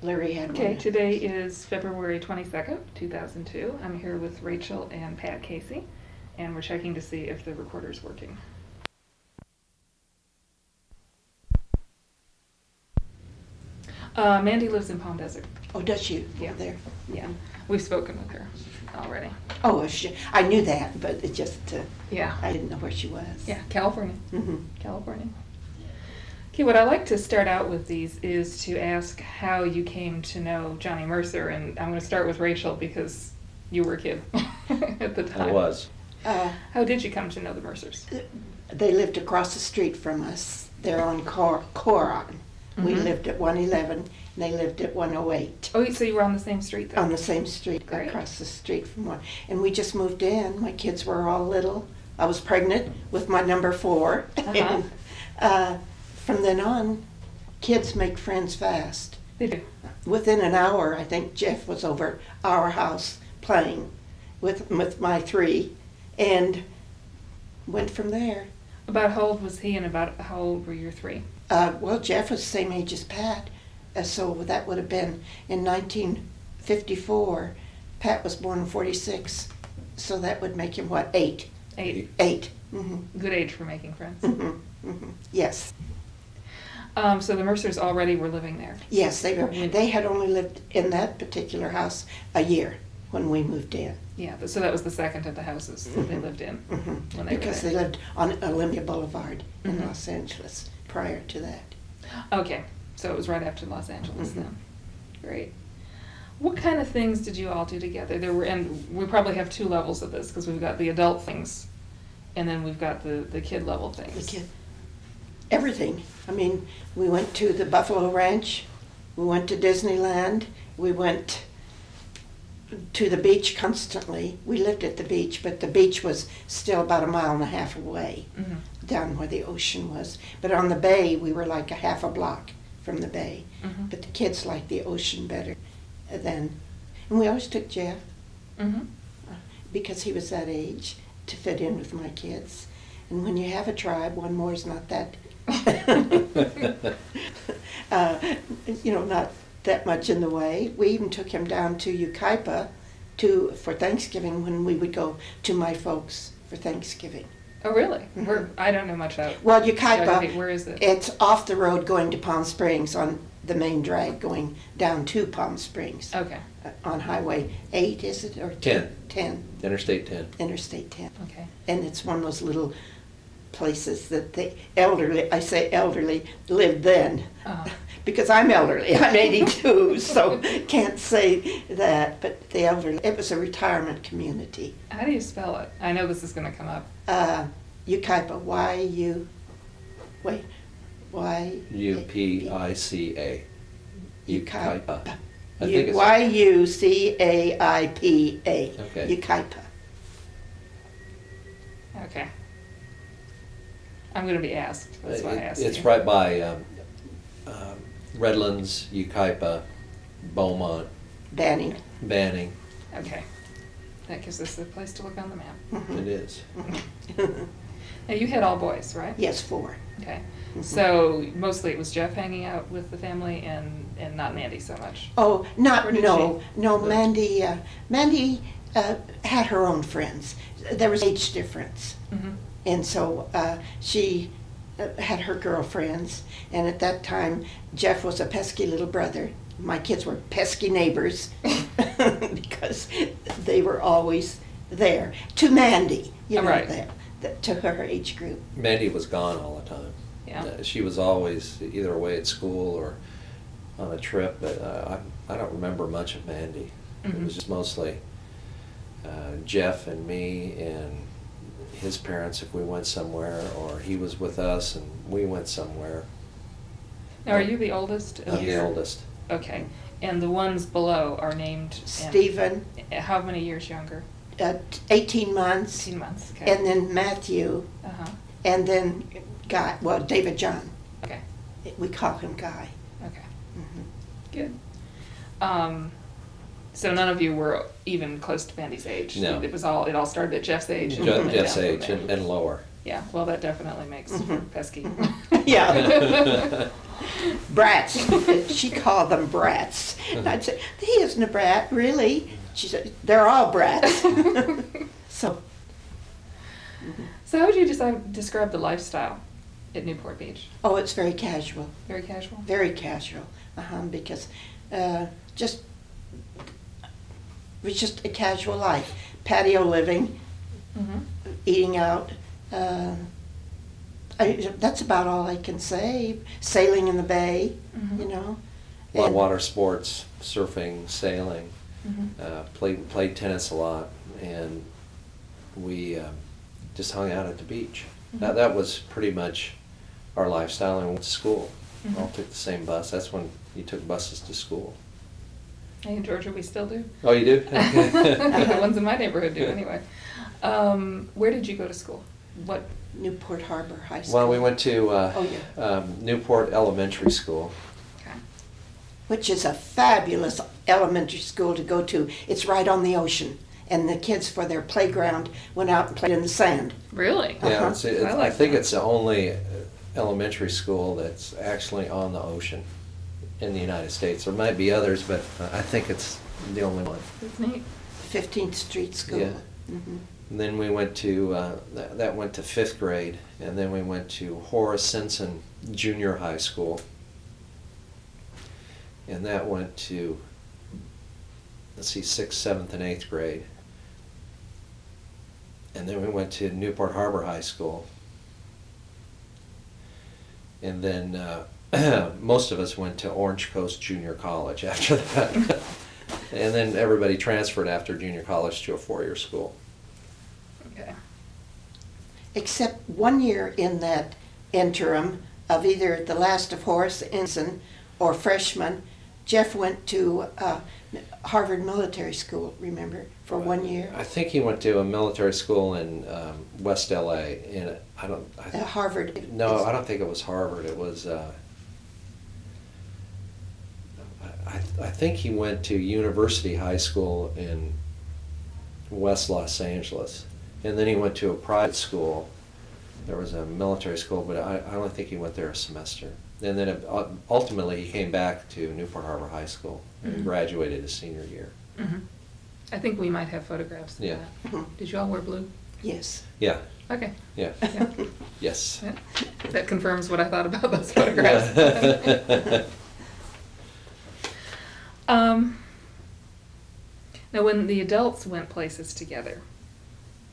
Larry had one. Okay, today is February 22nd, 2002. I'm here with Rachel and Pat Casey, and we're checking to see if the recorder's working. Mandy lives in Palm Desert. Oh, does she? Yeah. There. Yeah, we've spoken with her already. Oh, I knew that, but it just, Yeah. I didn't know where she was. Yeah, California. Mm-hmm. California. Okay, what I like to start out with these is to ask how you came to know Johnny Mercer, and I'm going to start with Rachel because you were a kid at the time. I was. How did you come to know the Mercers? They lived across the street from us. They're on Coron. We Mhm. lived at 111, and they lived at 108. Oh, so you were on the same street then? On the same street, Great. across the street from one. And we just moved in. My kids were all little. I was pregnant with my number 4. Uh-huh. And, from then on, kids make friends fast. They do. Within an hour, I think Jeff was over our house playing with my 3, and went from there. About how old was he and about how old were your 3? Well, Jeff was the same age as Pat, so that would have been in 1954. Pat was born in 46, so that would make him, what, 8? 8. 8. Mm-hmm. Good age for making friends. Mm-hmm. Mm-hmm. Yes. So the Mercers already were living there. Yes, they were. They had only lived in that particular house a year when we moved in. Yeah, so that was the second of the houses that they lived in Mm-hmm. when they Because were they there. lived on Olympia Boulevard in Mhm. Los Angeles prior to that. Okay, so it was right after Los Angeles Mhm. then. Great. What kind of things did you all do together? There were, and we probably have 2 levels of this because we've got the adult things, and then we've got the kid level things. The kid, everything. I mean, we went to the Buffalo Ranch, we went to Disneyland, we went to the beach constantly. We lived at the beach, but the beach was still about 1.5 miles away, Mhm. down where the ocean was. But on the bay, we were like a half a block from the bay. Mhm. But the kids liked the ocean better than, and we always took Jeff Mhm. because he was that age to fit in with my kids. And when you have a tribe, one more is not that, not that much in the way. We even took him down to Yucaipa for Thanksgiving when we would go to my folks for Thanksgiving. Oh, really? Mhm. Where, I don't know much about Well, geography. Yucaipa, Where is it? it's off the road going to Palm Springs on the main drag going down to Palm Springs. Okay, On Highway 8, is it? Or 10. 10, Interstate 10. Interstate 10. okay. And it's one of those little places that the elderly, I say elderly, lived then. Uh-huh. Because I'm elderly, I'm 82, so can't say that, but the elderly, it was a retirement community. How do you spell it? I know this is going to come up. Yucaipa, Y-U-P-I-C-A. Yucaipa. I think it's, Y-U-C-A-I-P-A. Okay. Yucaipa. Okay. I'm going to be asked. That's why I asked it's you. right by Redlands, Yucaipa, Beaumont, Banning. Banning. Okay. That gives us a place to look on the map. Mhm. It is. Now, you had all boys, right? Yes, 4. Okay. Mhm. So mostly it was Jeff hanging out with the family and not Mandy so much. Oh, Or did no, No. Mandy had her own friends. There was age difference. Mm-hmm. And so she had her girlfriends, and at that time, Jeff was a pesky little brother. My kids were pesky neighbors because they were always there. To Mandy, Right. to her age group. Mandy was gone all the time. Yeah. She was always either away at school or on a trip, but I don't remember much of Mandy. It Mhm. was just mostly Jeff and me and his parents if we went somewhere, or he was with us and we went somewhere. Now, are you the oldest? of I'm the your- oldest. Okay. And the ones below are named? Stephen, How many years younger? 18 months, 18 months. Okay. and then Matthew, Uh-huh. and then David John. Okay. We call him Guy. Okay. Mhm. Good. So none of you were even close to Mandy's age? No. It all started at Jeff's age? and Jeff- went Jeff's down from age there. and lower. Yeah, well, that definitely makes for Mhm. pesky. Yeah. Brats. She called them brats. And I'd say, he isn't a brat, really. She said, they're all brats. So, So how would you describe the lifestyle at Newport Beach? oh, it's very casual. Very casual? Very casual. Because just, it was just a casual life. Patio living, Mm-hmm. eating out. That's about all I can say. Sailing in the bay, Mhm. you know. A lot of And- water sports, surfing, sailing. Mm-hmm. Played tennis a lot, and we just hung out at the beach. Mhm. That was pretty much our lifestyle, and we went to school. Mhm. All took the same bus. That's when you took buses to school. Hey, in Georgia, we still do. Oh, you do? The ones in my neighborhood do, anyway. Where did you go to school? What? Newport Harbor High School. Well, we went to Oh, yeah. Newport Elementary School. Okay. Which is a fabulous elementary school to go to. It's right on the ocean. And the kids, for their playground, went out and played in the sand. Really? Uh-huh. Yeah, I like I think that. it's the only elementary school that's actually on the ocean in the United States. There might be others, but I think it's the only one. That's neat. 15th Street School. Yeah. Mhm. And then we went to, that went to 5th grade, and then we went to Horace Simpson Junior High School. And that went to, let's see, 6th, 7th, and 8th grade. And then we went to Newport Harbor High School. And then most of us went to Orange Coast Junior College after that. And then everybody transferred after junior college to a 4-year school. Okay. Except 1 year in that interim of either the last of Horace Ensign or freshman, Jeff went to Harvard Military School, remember, for 1 year. I think he went to a military school in West LA. In Harvard. No, I don't think it was Harvard. It was. I think he went to University High School in West Los Angeles, and then he went to a private school. There was a military school, but I only think he went there a semester. And then ultimately he came back to Newport Harbor High School and Mhm. graduated his senior year. Mm-hmm. I think we might have photographs of Yeah. that. Mhm. Did you all wear blue? Yes. Yeah, Okay. yeah, Yeah. yes. Yeah. That confirms what I thought about those photographs. Now, when the adults went places together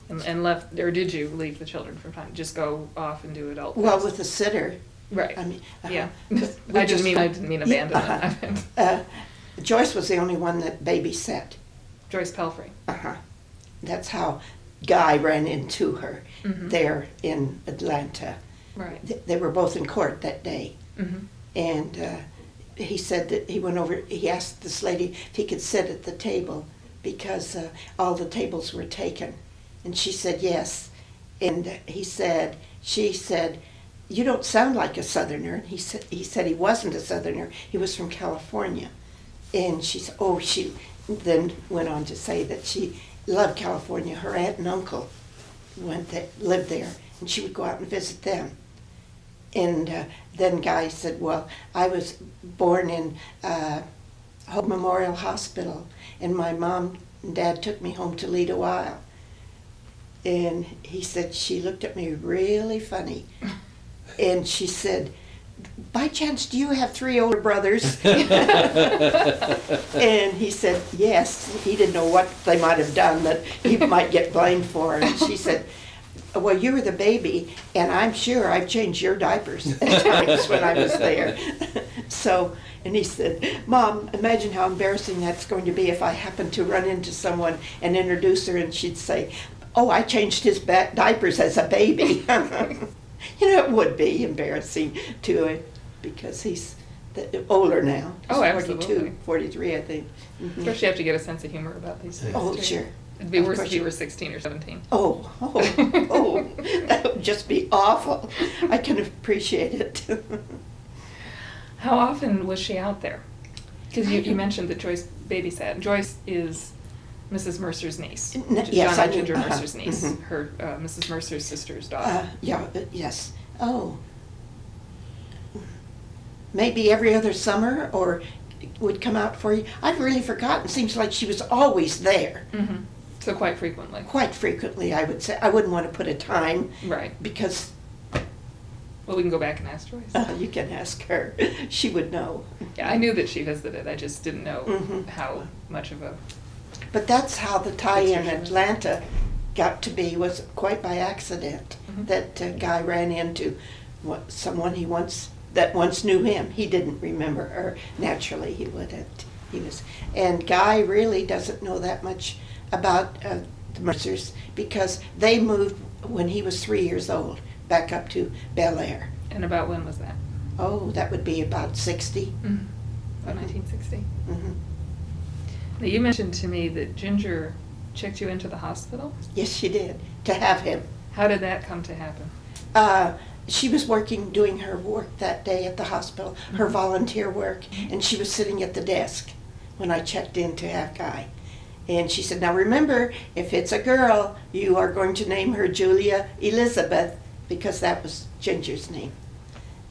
and left, or did you leave the children from time? Just go off and do adult Well, things? with a sitter. Right. I mean, Yeah. But we I didn't just- mean Yeah, abandonment. I meant Joyce was the only one that babysat. Joyce Pelfrey. Uh-huh. That's how Guy ran into her Mhm. there in Atlanta. Right. They were both in court that day. Mm-hmm. And he said that he went over, he asked this lady if he could sit at the table because all the tables were taken. And she said yes. And she said, you don't sound like a Southerner. And he said he wasn't a Southerner. He was from California. And she said, she then went on to say that she loved California. Her aunt and uncle lived there, and she would go out and visit them. And then Guy said, well, I was born in Hope Memorial Hospital, and my mom and dad took me home to Lido Isle. And he said, she looked at me really funny. And she said, by chance, do you have 3 older brothers? And he said, yes. He didn't know what they might have done that he might get blamed for. And she said, well, you were the baby, and I'm sure I've changed your diapers at times when I was there. So, and he said, Mom, imagine how embarrassing that's going to be if I happen to run into someone and introduce her, and she'd say, oh, I changed his diapers as a baby. It would be embarrassing to him because he's older now. Oh, He's absolutely. 42, 43, I think. Mhm. Especially you have to get a sense of humor about these things. Oh, too. sure. It'd be Of worse course if you you- were 16 or 17. Oh, that would just be awful. I can appreciate it. How often was she out there? Because you mentioned that Joyce babysat. Joyce is Mrs. Mercer's niece. Yes, John I and Ginger do. Mercer's niece. Mhm. Her Mrs. Mercer's sister's daughter. Yes. Oh. maybe every other summer, or would come out for you. I've really forgotten. Seems like she was always there. Mm-hmm. So quite frequently. Quite frequently, I would say. I wouldn't want to put a time. Right. Because Well, we can go back and ask Joyce. you can ask her. She would know. Yeah, I knew that she visited. I just didn't know Mhm. how much of a. But that's how the tie-in That's for sure. Atlanta got to be, was quite by accident. Mhm. That guy ran into someone that once knew him. He didn't remember her. Naturally, he wouldn't. And Guy really doesn't know that much about the Mercers, because they moved when he was 3 years old back up to Bel Air. And about when was that? Oh, that would be about 60. Mm-hmm. About 1960. Hmm. Now, you mentioned to me that Ginger checked you into the hospital. Yes, she did, to have him. How did that come to happen? She was doing her work that day at the hospital, her volunteer work, and she was sitting at the desk when I checked in to have Guy. And she said, now remember, if it's a girl, you are going to name her Julia Elizabeth, because that was Ginger's name.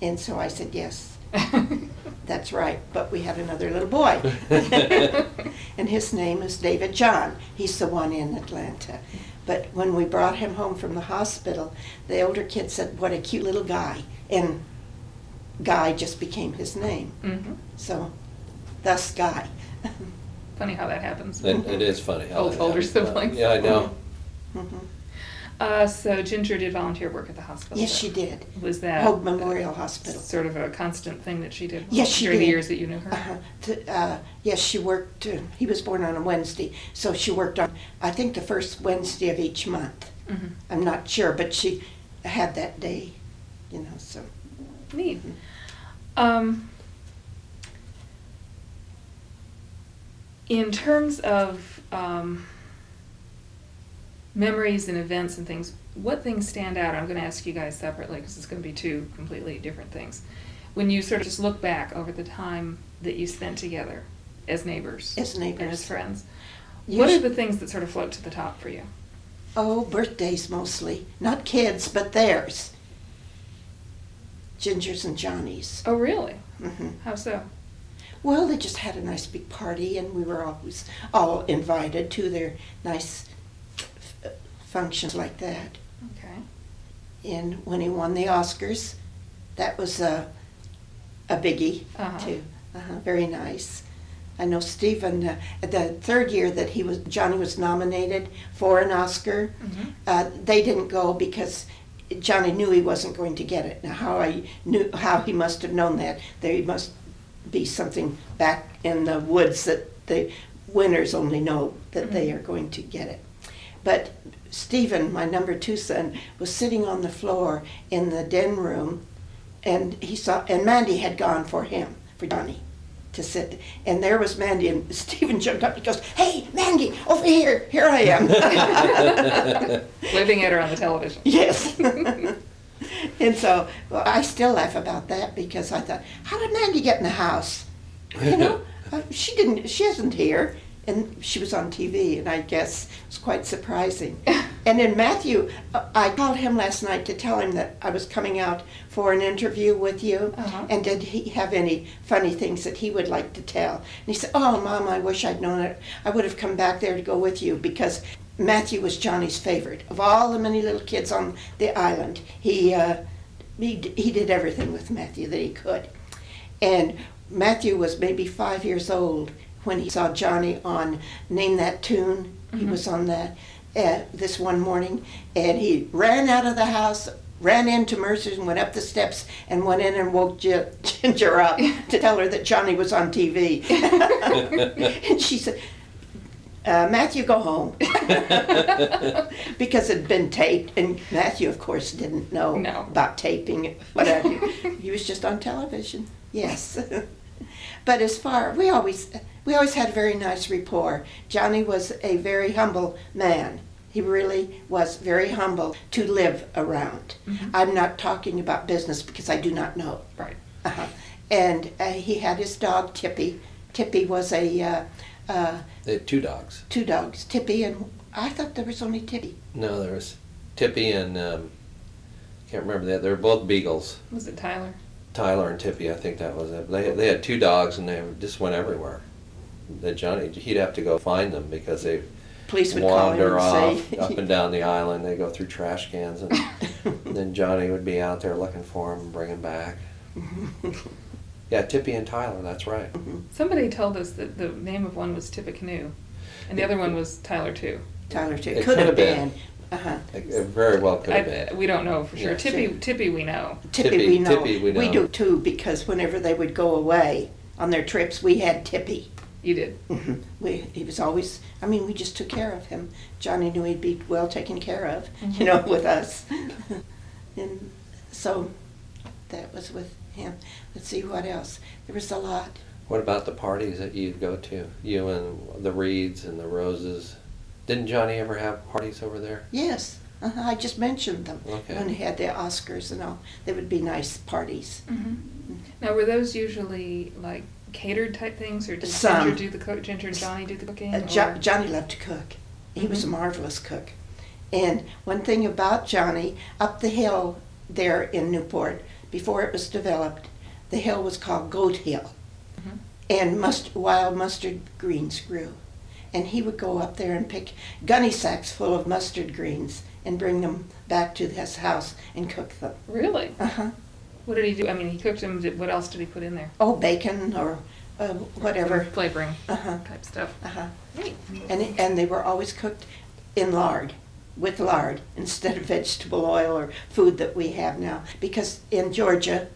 And so I said, yes, that's right, but we had another little boy. And his name is David John. He's the one in Atlanta. But when we brought him home from the hospital, the older kid said, what a cute little guy. And Guy just became his name. Mm-hmm. So, thus Guy. Funny how that happens. It is funny how that Older happens. siblings. Yeah, I know. Mhm. So Ginger did volunteer work at the hospital. Yes, though. she did. Was that Hope Memorial Hospital. sort of a constant thing that she did? Yes, she during the did. years that you knew her? Yes, she worked, he was born on a Wednesday, so she worked on, I think, the first Wednesday of each month. Mm-hmm. I'm not sure, but she had that day, so. Neat. In terms of memories and events and things, what things stand out? I'm going to ask you guys separately because it's going to be two completely different things. When you sort of just look back over the time that you spent together as neighbors. As neighbors. And as friends, You what are sh- the things that sort of float to the top for you? Oh, birthdays mostly. Not kids, but theirs. Ginger's and Johnny's. Oh, really? Hmm. How so? Well, they just had a nice big party, and we were always all invited to their nice functions like that. Okay. And when he won the Oscars, that was a biggie, Uh-huh. too. Very nice. I know Stephen, the third year that Johnny was nominated for an Oscar, Mhm. they didn't go because Johnny knew he wasn't going to get it. Now, how he must have known that, there must be something back in the woods that the winners only know that they are going to get it. But Stephen, my number 2 son, was sitting on the floor in the den room, and and Mandy had gone for Johnny, to sit. And there was Mandy, and Stephen jumped up. He goes, "Hey, Mandy, over here! Here I am." Waving at her on the television. Yes. And so, well, I still laugh about that because I thought, how did Mandy get in the house? She isn't here. And she was on TV, and I guess it was quite surprising. And then Matthew, I called him last night to tell him that I was coming out for an interview with you, Uh-huh. and did he have any funny things that he would like to tell? And he said, "Oh, Mom, I wish I'd known it. I would have come back there to go with you," because Matthew was Johnny's favorite. Of all the many little kids on the island, he did everything with Matthew that he could. And Matthew was maybe 5 years old when he saw Johnny on Name That Tune. He was on that this one morning, and he ran out of the house, ran into Mercer's and went up the steps and went in and woke Ginger up to tell her that Johnny was on TV. And she said, "Matthew, go home." Because it had been taped, and Matthew, of course, didn't know No. about taping it. What have you. He was just on television. Yes. But we always had a very nice rapport. Johnny was a very humble man. He really was very humble to live around. Mhm. I'm not talking about business because I do not know. Right. And he had his dog, Tippy. Tippy was They had 2 dogs. 2 dogs, Tippy, and I thought there was only Tippy. No, there was Tippy and can't remember that. They're both beagles. Was it Tyler? Tyler and Tippy, I think that was it. They had 2 dogs and they just went everywhere. That Johnny, he'd have to go find them because they Police would call him wander and off say. up and down the island. They go through trash cans, and then Johnny would be out there looking for them and bring them back. Yeah, Tippy and Tyler, that's right. Somebody told us that the name of one was Tippecanoe, and the other one was Tyler too. Tyler too. It Could have could've been. been. Uh-huh. It very well could have been. We don't know for sure. Yeah. Tippy we know. Tippy we know. Tippy we know. We do too, because whenever they would go away on their trips, we had Tippy. You did. He was always, I mean, we just took care of him. Johnny knew he'd be well taken care of, Mhm. with us. And so that was with him. Let's see what else. There was a lot. What about the parties that you'd go to? You and the Reeds and the Roses. Didn't Johnny ever have parties over there? Yes, I just mentioned them. Okay. When he had the Oscars and all, they would be nice parties. Now, were those usually like catered type things, or did Some. Ginger do the cook? Ginger and Johnny do the cooking? or- Johnny loved to cook. He was a Mhm. marvelous cook. And one thing about Johnny, up the hill there in Newport, before it was developed, the hill was called Goat Hill. Mhm. And wild mustard greens grew. And he would go up there and pick gunny sacks full of mustard greens and bring them back to his house and cook them. Really? Uh-huh. What did he do? I mean, he cooked them. What else did he put in there? Oh, bacon or whatever. Flavoring Uh-huh. type stuff. Uh-huh. Neat. And they were always cooked in lard, with lard, instead of vegetable oil or food that we have now. Because in Georgia,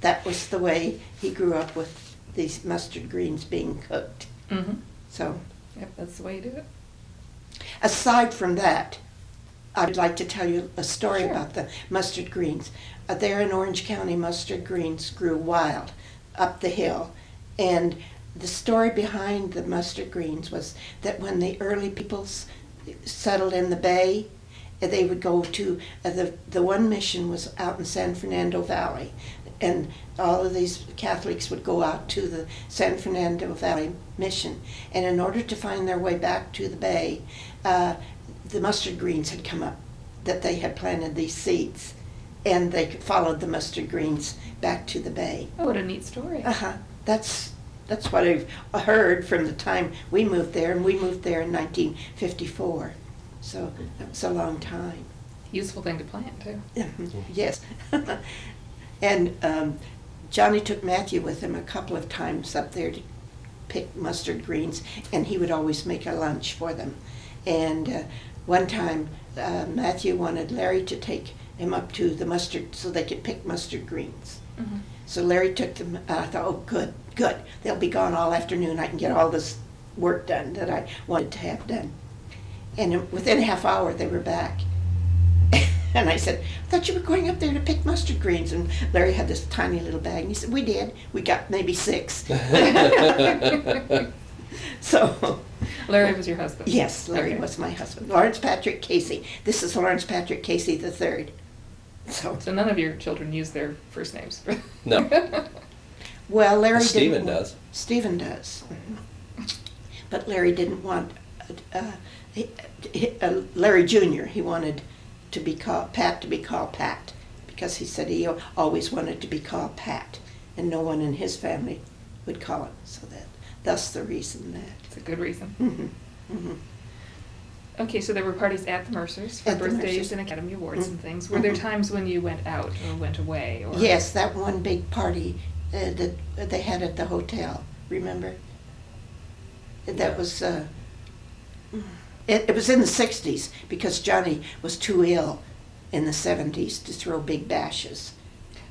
that was the way he grew up, with these mustard greens being cooked. Mm-hmm. So, Yep, that's the way you do it. aside from that, I'd like to tell you a story Sure. about the mustard greens. There in Orange County, mustard greens grew wild up the hill. And the story behind the mustard greens was that when the early peoples settled in the bay, they would go to, the one mission was out in San Fernando Valley. And all of these Catholics would go out to the San Fernando Valley mission. And in order to find their way back to the bay, the mustard greens had come up, that they had planted these seeds. And they followed the mustard greens back to the bay. Oh, what a neat story. Uh-huh. That's what I've heard from the time we moved there, and we moved there in 1954. So that was a long time. Useful thing to plant too. Yes. And Johnny took Matthew with him a couple of times up there to pick mustard greens, and he would always make a lunch for them. And one time, Matthew wanted Larry to take him up to the mustard so they could pick mustard greens. Mm-hmm. So Larry took them, and I thought, oh, good. They'll be gone all afternoon. I can get all this work done that I wanted to have done. And within a half hour, they were back. And I said, I thought you were going up there to pick mustard greens. And Larry had this tiny little bag, and he said, we did. We got maybe 6. So, Larry was your husband? yes, Larry Okay. was my husband. Lawrence Patrick Casey. This is Lawrence Patrick Casey III. So, So none of your children use their first names? No. well, Larry didn't. Stephen does. Stephen does. But Larry didn't want, Larry Jr., he wanted to be called Pat, because he said he always wanted to be called Pat, and no one in his family would call him, so thus the reason that. It's a good reason. Mhm, mhm. Okay, so there were parties at the Mercers for At the birthdays Mercers. and Academy Awards and Mhm. things. Were there Mhm. times when you went out or went away? Or Yes, that one big party that they had at the hotel, remember? That was, it was in the 60s, because Johnny was too ill in the 70s to throw big bashes.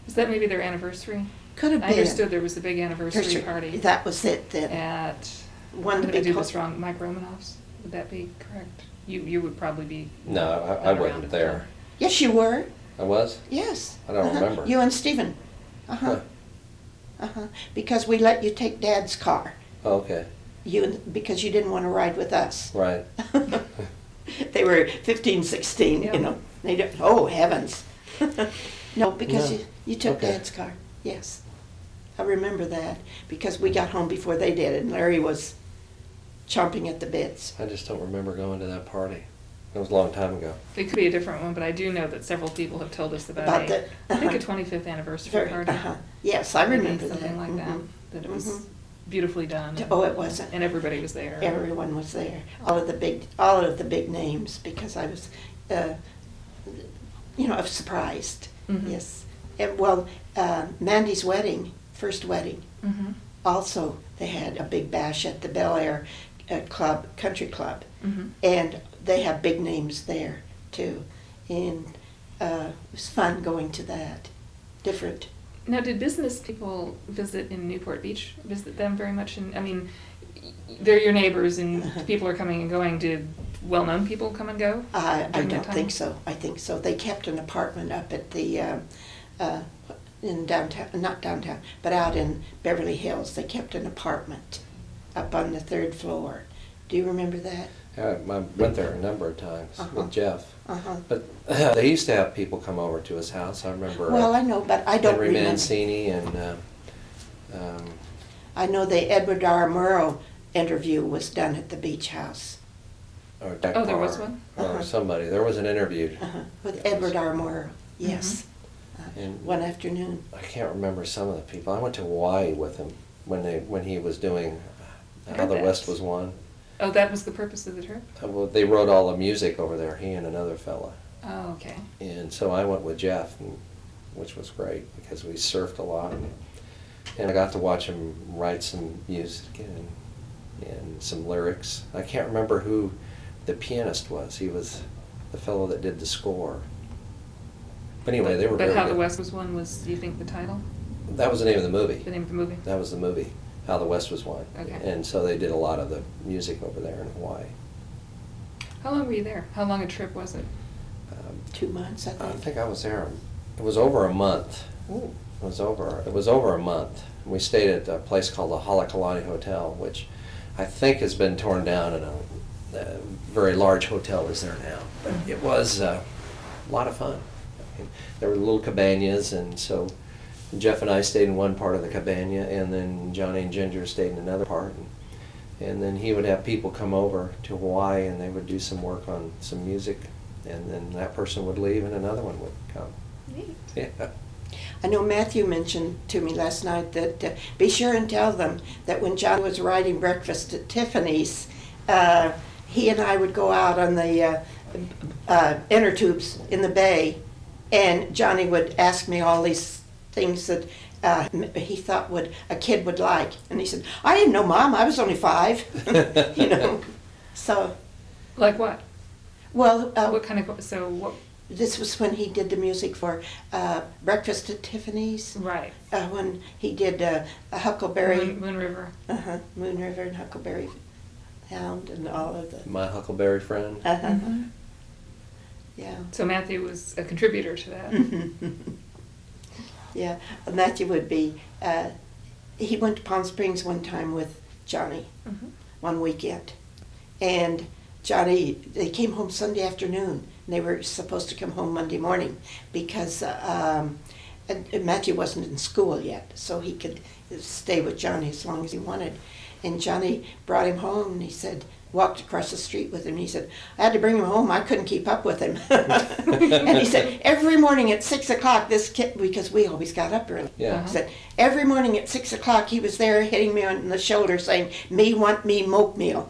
Was that maybe their anniversary? Could have I been. understood there was a big anniversary party That was it then. at, One did I big do ho- this wrong, Mike Romanoff's? Would that be correct? You would probably be. No, I not around wasn't at the there. time. Yes, you were. I was? Yes. I don't remember. You and Stephen. Uh-huh. Huh. Uh-huh. Because we let you take Dad's car. Oh, okay, Because you didn't want to ride with us. right. They were 15, 16, Yeah. you know. They don't, oh, heavens. No, because No. you took Okay. Dad's car. Yes. I remember that, because we got home before they did, and Larry was chomping at the bits. I just don't remember going to that party. It was a long time ago. It could be a different one, but I do know that several people have told us about About a, I think a uh-huh. 25th anniversary party. Yes, I Maybe remember that. something like that. Mhm. That it was Mhm. beautifully done. Oh, it wasn't. And everybody was there. Everyone was there. All of the big names, because I was, I was surprised. Mhm. Yes. And, well, Mandy's wedding, first wedding, Mhm. also they had a big bash at the Bel Air country club, Mhm. and they have big names there too. And it was fun going to that. Different. Now, did business people visit in Newport Beach, visit them very much? I mean, they're your neighbors and Uh-huh. people are coming and going. Did well-known people come and go? I during that don't time? think so. I think so. They kept an apartment up at the, in downtown, not downtown, but out in Beverly Hills. They kept an apartment up on the 3rd floor. Do you remember that? Yeah, I went there a number of times Uh-huh. with Jeff. Uh-huh. But they used to have people come over to his house. I remember Well, I know, but I don't Henry remember. Mancini and I know the Edward R. Murrow interview was done at the beach house. or Jack Oh, there was Parr one? or Uh-huh. somebody. There was an interview. With It was- Edward R. Murrow, yes. And One afternoon. I can't remember some of the people. I went to Hawaii with him when he was doing I How heard the that. West Was Won. Oh, that was the purpose of the trip? Well, they wrote all the music over there, he and another fella. Oh, okay. And so I went with Jeff, which was great because we surfed a lot. And I got to watch him write some music and some lyrics. I can't remember who the pianist was. He was the fellow that did the score. But anyway, they were But very How the good. West Was Won was, do you think, the title? That was the name of the movie. The name of the movie? That was the movie, How the West Was Won. Okay. And so they did a lot of the music over there in Hawaii. How long were you there? How long a trip was it? 2 months, I I think. think I was there. It was over a month. Ooh. It was over a month. We stayed at a place called the Holocaust Hotel, which I think has been torn down, and a very large hotel is there now. But it was a lot of fun. I mean, there were little cabanas, and so Jeff and I stayed in one part of the cabana, and then Johnny and Ginger stayed in another part. And then he would have people come over to Hawaii, and they would do some work on some music, and then that person would leave, and another one would come. Neat. Yeah. I know Matthew mentioned to me last night that be sure and tell them that when John was writing Breakfast at Tiffany's, he and I would go out on the inner tubes in the bay, and Johnny would ask me all these things that he thought a kid would like, and he said, "I didn't know, Mom. I was only 5." So, Like what? well, What kind of, so what, this was when he did the music for Breakfast at Tiffany's. right. When he did Huckleberry, Moon River. Moon River and Huckleberry Hound and all of the. My Huckleberry Friend. Mhm. Yeah. So Matthew was a contributor to that. Yeah, Matthew would be. He went to Palm Springs one time with Johnny, Mhm. one weekend, and they came home Sunday afternoon. And they were supposed to come home Monday morning because and Matthew wasn't in school yet, so he could stay with Johnny as long as he wanted. And Johnny brought him home, and he said, walked across the street with him. He said, I had to bring him home. I couldn't keep up with him. And he said, every morning at 6 o'clock, this kid, because we always got up early. Yeah. Uh-huh. He said, every morning at 6 o'clock, he was there hitting me on the shoulder saying, me want me moke meal.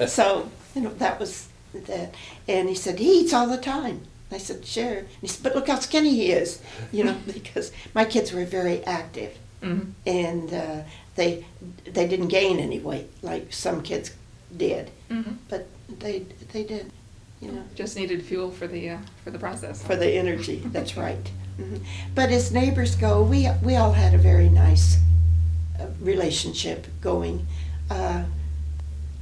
So, that was that. And he said, he eats all the time. I said, sure. And he said, but look how skinny he is, because my kids were very active. Mhm. And they didn't gain any weight like some kids did, Mhm. but they did, Just needed fuel for the process. for the energy. That's right. But as neighbors go, we all had a very nice relationship going.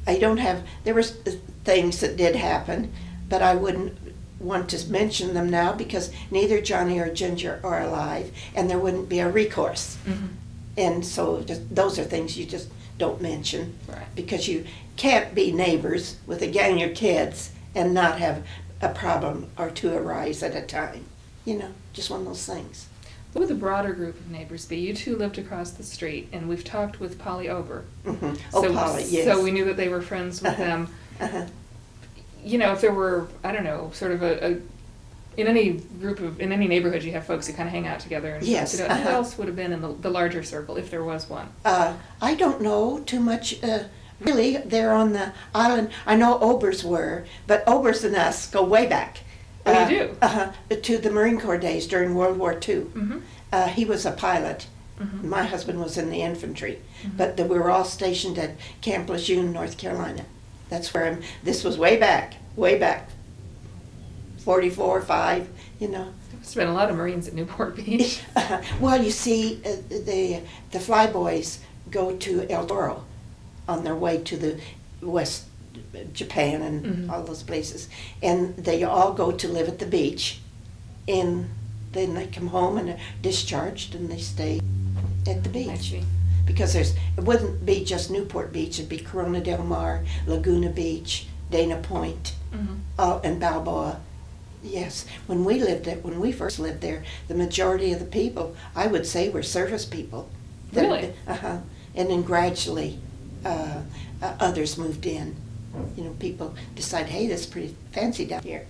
There were things that did happen, but I wouldn't want to mention them now because neither Johnny or Ginger are alive, and there wouldn't be a recourse. Mhm. And so those are things you just don't mention. Right. Because you can't be neighbors with a gang of kids and not have a problem or two arise at a time. Just one of those things. What would the broader group of neighbors be? You two lived across the street, and we've talked with Polly Ober. Mhm. Oh, Polly, yes. So we knew that they were friends with Uh-huh. them. Uh-huh. You know, if there were, I don't know, sort of in any neighborhood, you have folks who kind of hang out together. And Yes, who else would have been in the larger circle if there was one? I don't know too much. Really, they're on the island. I know Obers were, but Obers and us go way back. Oh, you do? To the Marine Corps days during World War II. Mm-hmm. He was a pilot. Mm-hmm. My husband was in the infantry, Mhm. but we were all stationed at Camp Lejeune, North Carolina. That's where this was way back, 44, 5, you know. There's been a lot of Marines at Newport Beach. Well, you see, the flyboys go to El Toro on their way to the West Japan and Mhm. all those places, and they all go to live at the beach, and then they come home and are discharged, and they stay at the I beach. see. Because it wouldn't be just Newport Beach, it'd be Corona del Mar, Laguna Beach, Dana Point, Mm-hmm. and Balboa. Yes, when we first lived there, the majority of the people, I would say, were service people. Really? And then gradually, others moved in. You know, people decide, hey, this is pretty fancy down here.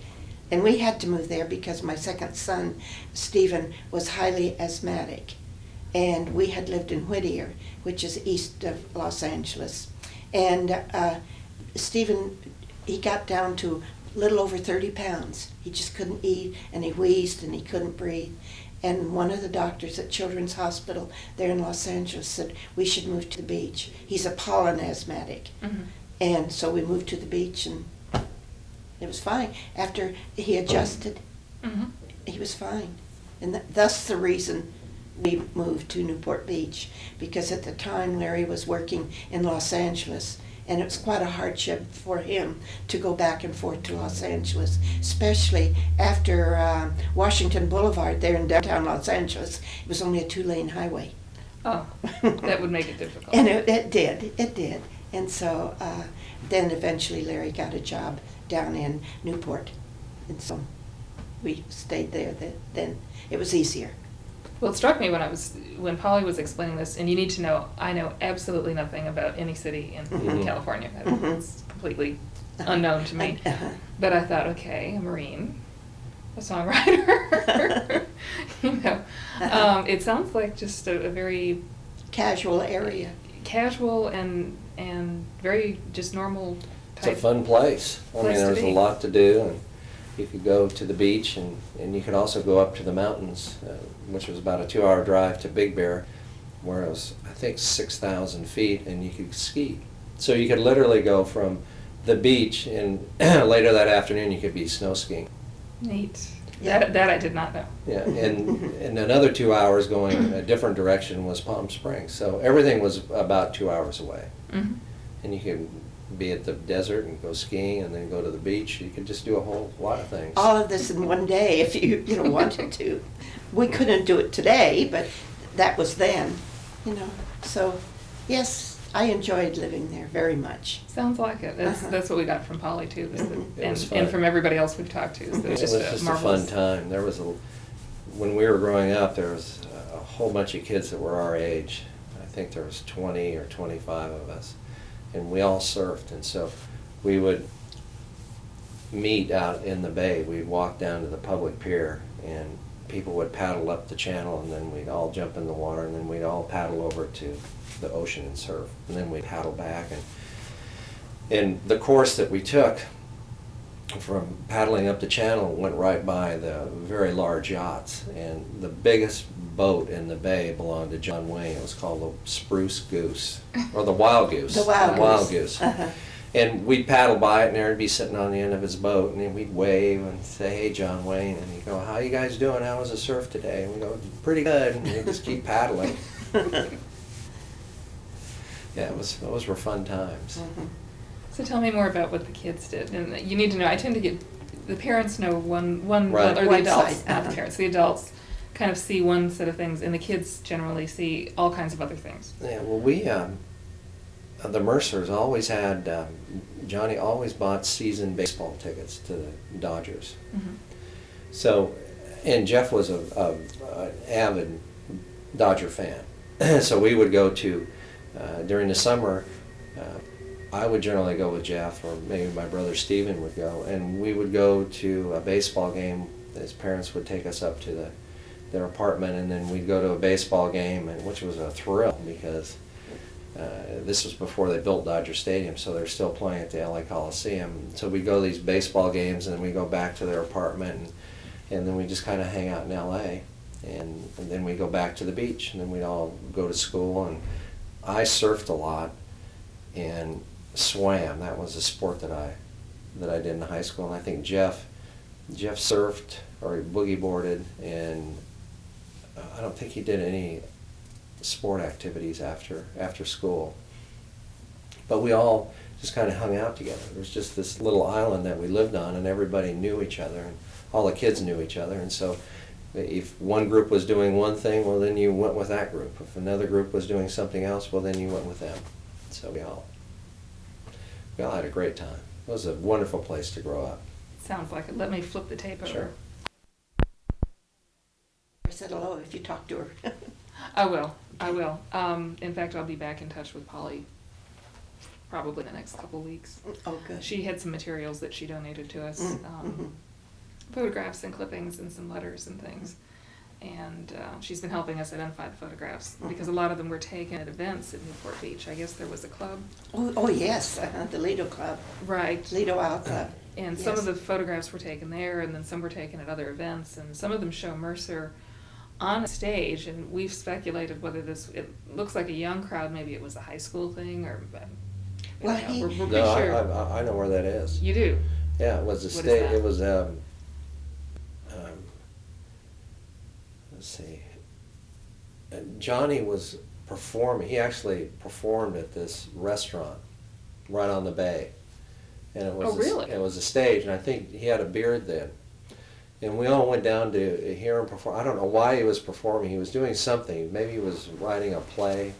And we had to move there because my second son, Stephen, was highly asthmatic. And we had lived in Whittier, which is east of Los Angeles. And Stephen, he got down to a little over 30 pounds. He just couldn't eat, and he wheezed, and he couldn't breathe. And one of the doctors at Children's Hospital there in Los Angeles said, we should move to the beach. He's a pollen asthmatic. Mm-hmm. And so we moved to the beach, and it was fine. After he adjusted, Mm-hmm. he was fine. And thus the reason we moved to Newport Beach, because at the time Larry was working in Los Angeles, and it was quite a hardship for him to go back and forth to Los Angeles, especially after Washington Boulevard there in downtown Los Angeles. It was only a 2-lane highway. Oh, that would make it difficult. And it did. And so then eventually Larry got a job down in Newport, and so we stayed there. Then it was easier. Well, it struck me when Polly was explaining this, and you need to know, I know absolutely nothing about any city in Mhm. California. Mhm. It's completely unknown to me. But I thought, okay, a Marine, a songwriter, you know. It sounds like just a very Casual area. casual and very just normal It's a type. fun place. I mean, Place to there's a be. lot to do, and you could go to the beach, and you could also go up to the mountains, which was about a 2-hour drive to Big Bear, where it was, I think, 6,000 feet, and you could ski. So you could literally go from the beach, and later that afternoon you could be snow skiing. Neat. Yeah. That I did not know. Yeah, and another 2 hours going a different direction was Palm Springs. So everything was about 2 hours away. Mm-hmm. And you could be at the desert and go skiing and then go to the beach. You could just do a whole lot of things. All of this in one day if you wanted to. We couldn't do it today, but that was then, you know. So, yes, I enjoyed living there very much. Sounds like it. That's what we got from Polly too, is that- Mhm. It was and fun. from everybody else we've talked to. Is that It was it's just just a marvelous. fun time. There was when we were growing up, there was a whole bunch of kids that were our age. I think there was 20 or 25 of us, and we all surfed. And so we would meet out in the bay. We'd walk down to the public pier, and people would paddle up the channel, and then we'd all jump in the water, and then we'd all paddle over to the ocean and surf, and then we'd paddle back. And the course that we took from paddling up the channel went right by the very large yachts, and the biggest boat in the bay belonged to John Wayne. It was called the Spruce Goose, or the Wild Goose. The Wild Goose. And we'd paddle by it, and Aaron'd be sitting on the end of his boat, and then we'd wave and say, "Hey, John Wayne," and he'd go, "How you guys doing? How was the surf today?" And we go, "Pretty good," and we'd just keep paddling. Yeah, those were fun times. Mhm. So tell me more about what the kids did. And you need to know, I tend to get, the parents know one Right. or the One adults, side, not the parents. The adults kind of see one set of things, and the kids generally see all kinds of other things. Yeah, well, we, the Mercers always had, Johnny always bought season baseball tickets to the Dodgers. Mm-hmm. So, and Jeff was an avid Dodger fan. So we would go to, during the summer, I would generally go with Jeff, or maybe my brother Steven would go, and we would go to a baseball game. His parents would take us up to their apartment, and then we'd go to a baseball game, and which was a thrill because this was before they built Dodger Stadium, so they're still playing at the LA Coliseum. So we'd go to these baseball games, and then we'd go back to their apartment, and then we just kind of hang out in LA, and then we go back to the beach, and then we'd all go to school. And I surfed a lot and swam. That was a sport that I did in high school, and I think Jeff surfed, or he boogie boarded, and I don't think he did any sport activities after school. But we all just kind of hung out together. It was just this little island that we lived on, and everybody knew each other, and all the kids knew each other. And so if one group was doing one thing, well, then you went with that group. If another group was doing something else, well, then you went with them. So we all had a great time. It was a wonderful place to grow up. Sounds like it. Let me flip the tape over. Sure. I said hello if you talk to her. I will. In fact, I'll be back in touch with Polly probably in the next couple weeks. Oh, good. She had some materials that she donated to us, photographs and clippings and some letters and things. And she's been helping us identify the photographs because a lot of them were taken at events at Newport Beach. I guess there was a club. Oh yes, the Lido Club. Right. Lido Isle Club. And Yes. some of the photographs were taken there, and then some were taken at other events, and some of them show Mercer on a stage, and we've speculated whether it looks like a young crowd, maybe it was a high school thing, or Well, we're pretty No, sure. I know where that is. You do? Yeah, it was a What is state. that? It was let's see. Johnny was performing. He actually performed at this restaurant right on the bay, and it was Oh, really? it was a stage, and I think he had a beard then. And we all went down to hear him perform. I don't know why he was performing. He was doing something. Maybe he was writing a play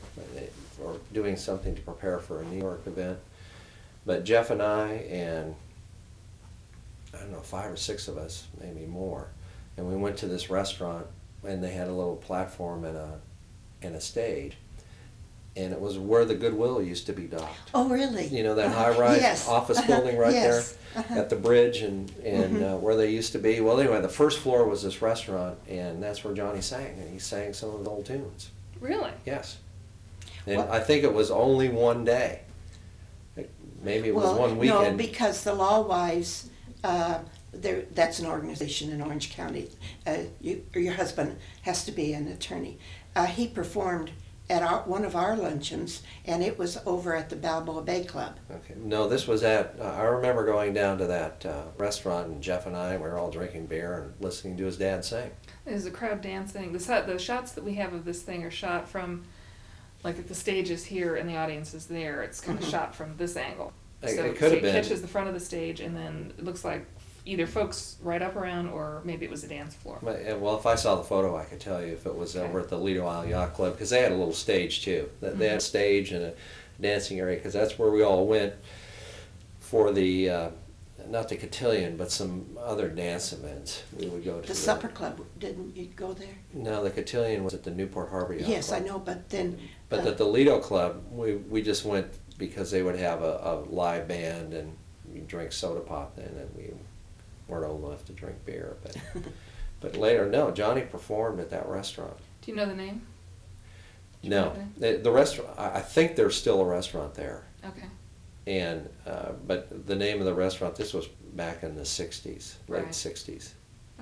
or doing something to prepare for a New York event. But Jeff and I and, I don't know, 5 or 6 of us, maybe more, and we went to this restaurant, and they had a little platform and a stage. And it was where the Goodwill used to be docked. Oh, really? You know, that high-rise Yes. office building right Yes. there at the bridge and where they used to be. Well, anyway, the first floor was this restaurant, and that's where Johnny sang, and he sang some of the old tunes. Really? Yes. And Well- I think it was only one day. Maybe it was Well, one weekend. no, because the Law Wives, that's an organization in Orange County. Your husband has to be an attorney. He performed at one of our luncheons, and it was over at the Balboa Bay Club. Okay. No, this was at, I remember going down to that restaurant, and Jeff and I were all drinking beer and listening to his dad sing. There's a crowd dancing. The shots that we have of this thing are shot from, like, if the stage is here and the audience is there, it's kind of shot from this angle. It could have been. It catches the front of the stage, and then it looks like either folks right up around, or maybe it was a dance floor. Well, if I saw the photo, I could tell you if it was over at the Lido Isle Yacht Club, because they had a little stage too. They had a stage and a dancing area, because that's where we all went for the, not the cotillion, but some other dance events. We would go to The supper club, didn't you go there? No, the cotillion was at the Newport Harbor Yacht Yes, I Club. know, but then. But at the Lido Club, we just went because they would have a live band, and you drink soda pop then, and we weren't old enough to drink beer. But later, no, Johnny performed at that restaurant. Do you know the name? No, the restaurant. I think there's still a restaurant there, Okay. and but the name of the restaurant. This was back in the '60s, late Right. '60s,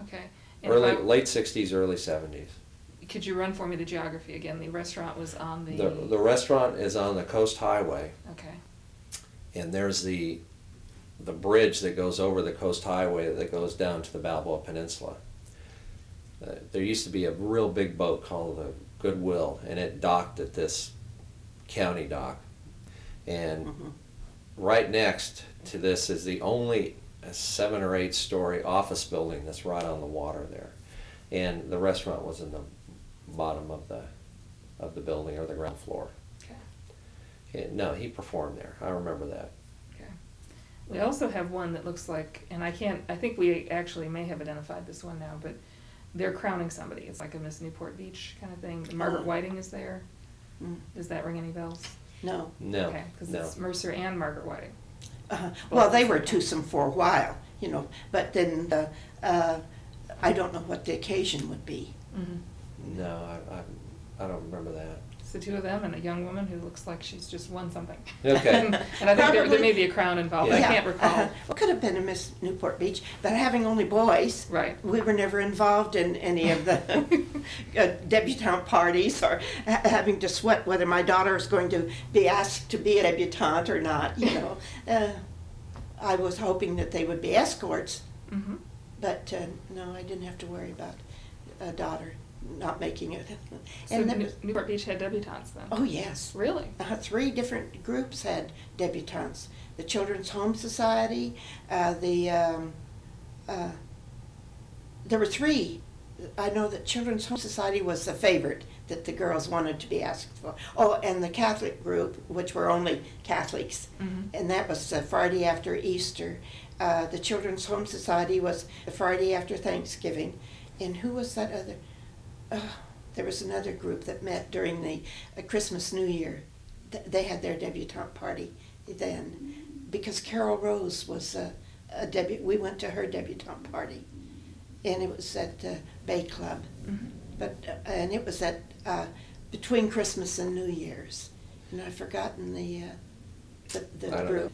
Okay. And if I- late '60s, early '70s. Could you run for me the geography again? The restaurant was on the. The restaurant is on the Coast Highway, Okay. and there's the bridge that goes over the Coast Highway that goes down to the Balboa Peninsula. There used to be a real big boat called the Goodwill, and it docked at this county dock. And right next to this is the only 7 or 8 story office building that's right on the water there. And the restaurant was in the bottom of the building, or the ground floor. Okay. No, he performed there. I remember that. Okay. We also have one that looks like, and I think we actually may have identified this one now, but they're crowning somebody. It's like a Miss Newport Beach kind of thing. Margaret Oh. Whiting is there. Mm. Does that ring any bells? No. No, Okay, because no. it's Mercer and Margaret Whiting. Well, they were twosome for a while, you know, but then I don't know what the occasion would be. Mm-hmm. No, I don't remember that. It's the two of them and a young woman who looks like she's just won something. Okay. And I think there Probably. may be a crown involved. I Yeah. can't recall. Well, could have been a Miss Newport Beach, but having only boys, Right. we were never involved in any of the debutante parties or having to sweat whether my daughter is going to be asked to be a debutante or not. You know, I was hoping that they would be escorts, Mm-hmm. but no, I didn't have to worry about a daughter not making it. So And that was, Newport Beach had debutantes then? oh yes. Really? 3 different groups had debutantes. The Children's Home Society, there were 3. I know that Children's Home Society was the favorite that the girls wanted to be asked for. Oh, and the Catholic group, which were only Catholics, Mm-hmm. and that was the Friday after Easter. The Children's Home Society was the Friday after Thanksgiving. And who was that other? There was another group that met during the Christmas, New Year. They had their debutante party then, because Carol Rose was a debut. We went to her debutante party, and it was at the Bay Club. Mm-hmm. But and it was at between Christmas and New Year's, and I've forgotten the I don't group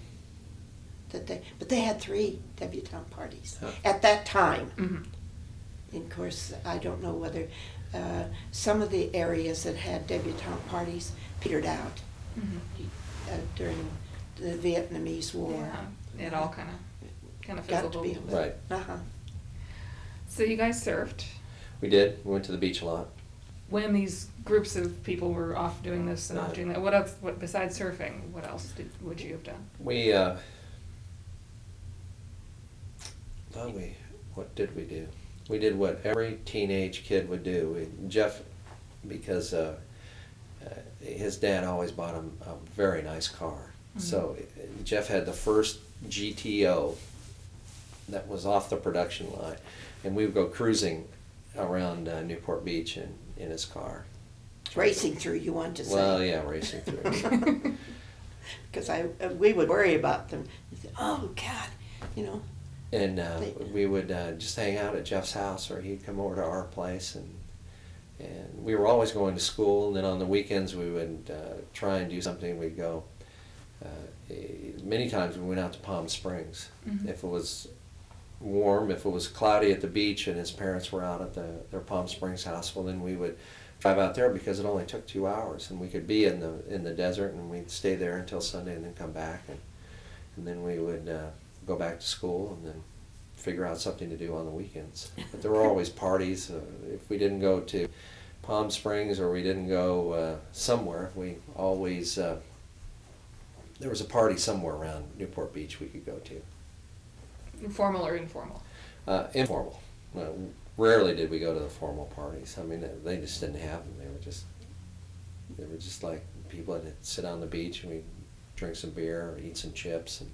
know. that they had 3 debutante parties Huh. at that time. Mm-hmm. And of course, I don't know whether some of the areas that had debutante parties petered out Mm-hmm. during the Vietnamese War. Yeah, it all kind of Got fizzled to a be. little bit. Right. Uh-huh. So you guys surfed. We did. We went to the beach a lot. When these groups of people were off doing this and off Right. doing that, what else? What besides surfing? What else would you have done? What did we do? We did what every teenage kid would do. Jeff, because his dad always bought him a very nice car. Mhm. So Jeff had the first GTO that was off the production line, and we would go cruising around Newport Beach in his car. Racing through, you want to say? Well, yeah, racing through. Because we would worry about them. Oh God, you know. And we would just hang out at Jeff's house, or he'd come over to our place, and we were always going to school. And then on the weekends we would try and do something. We'd go. Many times we went out to Palm Springs. Mhm. If it was warm, if it was cloudy at the beach, and his parents were out at their Palm Springs house, well then we would drive out there because it only took 2 hours, and we could be in the desert, and we'd stay there until Sunday, and then come back, and then we would go back to school, and then figure out something to do on the weekends. But there were always parties. If we didn't go to Palm Springs or we didn't go somewhere, we always there was a party somewhere around Newport Beach we could go to. Formal or informal? Informal. Rarely did we go to the formal parties. I mean, they just didn't have them. They were just like people that sit on the beach, and we'd drink some beer or eat some chips and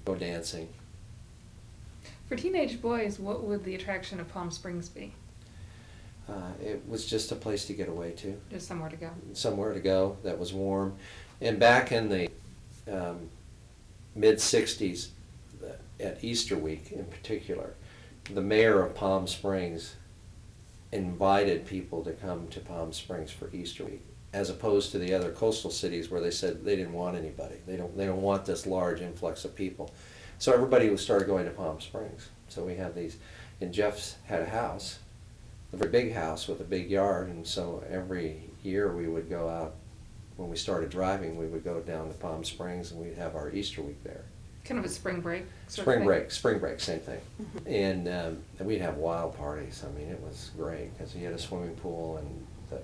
go dancing. For teenage boys, what would the attraction of Palm Springs be? It was just a place to get away to. Just somewhere to go. Somewhere to go that was warm. And back in the mid-'60s, at Easter week in particular, the mayor of Palm Springs invited people to come to Palm Springs for Easter week, as opposed to the other coastal cities where they said they didn't want anybody. They don't want this large influx of people. So everybody started going to Palm Springs. So we have these, and Jeff's had a house, a very big house with a big yard, and so every year we would go out. When we started driving, we would go down to Palm Springs, and we'd have our Easter week there. Kind of a spring break sort Spring of thing? spring break, same thing. And we'd have wild parties. I mean, it was great because he had a swimming pool, and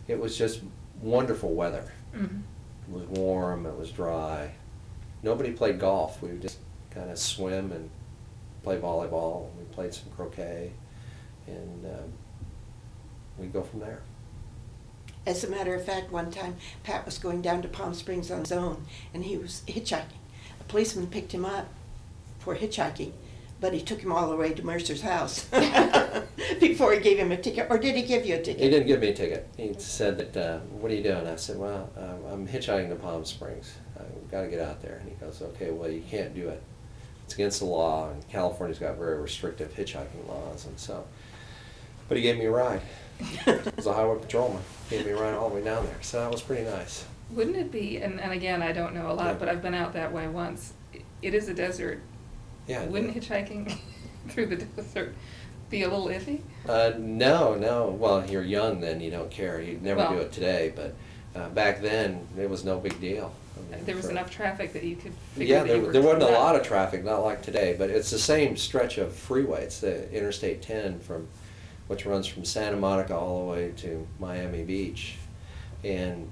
it was just wonderful weather. Mhm. It was warm, it was dry. Nobody played golf. We would just kind of swim and play volleyball. We played some croquet, and we'd go from there. As a matter of fact, one time Pat was going down to Palm Springs on his own, and he was hitchhiking. A policeman picked him up for hitchhiking, but he took him all the way to Mercer's house. Before he gave him a ticket, or did he give you a ticket? He didn't give me a ticket. He said that, what are you doing? I said, well, I'm hitchhiking to Palm Springs. I've got to get out there. And he goes, okay, well, you can't do it. It's against the law, and California's got very restrictive hitchhiking laws, and so. But he gave me a ride. He was a highway patrolman. He gave me a ride all the way down there, so that was pretty nice. Wouldn't it be, and again, I don't know a lot, Yeah. but I've been out that way once. It is a desert. Yeah. Wouldn't hitchhiking through the desert be a little iffy? No. Well, you're young then, you don't care. You'd never Well- do it today, but back then, it was no big deal. I mean, There was for- enough traffic that you could figure Yeah, that you were there wasn't a not- lot of traffic, not like today, but it's the same stretch of freeway. It's the Interstate 10 which runs from Santa Monica all the way to Miami Beach. And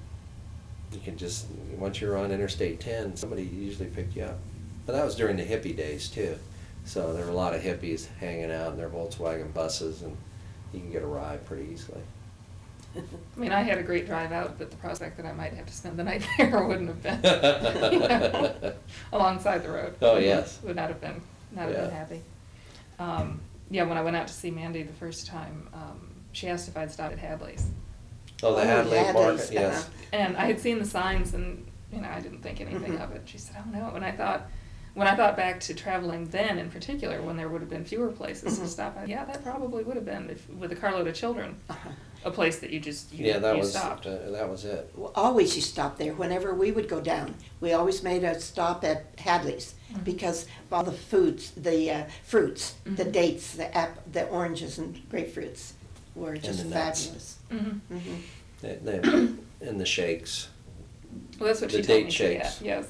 you can just, once you're on Interstate 10, somebody usually picked you up. But that was during the hippie days too. So there were a lot of hippies hanging out in their Volkswagen buses, and you can get a ride pretty easily. I mean, I had a great drive out, but the prospect that I might have to spend the night there wouldn't have been, you know, alongside the road. Oh, yes. Would not have been Yeah. happy. Yeah, when I went out to see Mandy the first time, she asked if I'd stop at Hadley's. Oh, the Oh, Hadley Hadley's, Market, yes. uh-huh. And I had seen the signs and, you know, I didn't think anything Mhm. of it. She said, oh no, and I thought, when I thought back to traveling then in particular, when there would have been fewer places to Mhm. stop at, yeah, that probably would have been, if, with a carload of children, Uh-huh. a place that you just, you Yeah, that you was, stopped. that was it. Well, always you stop there. Whenever we would go down, we always made a stop at Hadley's Mhm. because of all the foods, the fruits, the Mhm. dates, the oranges and grapefruits were just the nuts. fabulous. Mhm. Mhm. And the shakes. Well, that's what The she told me date to shakes. get, yes.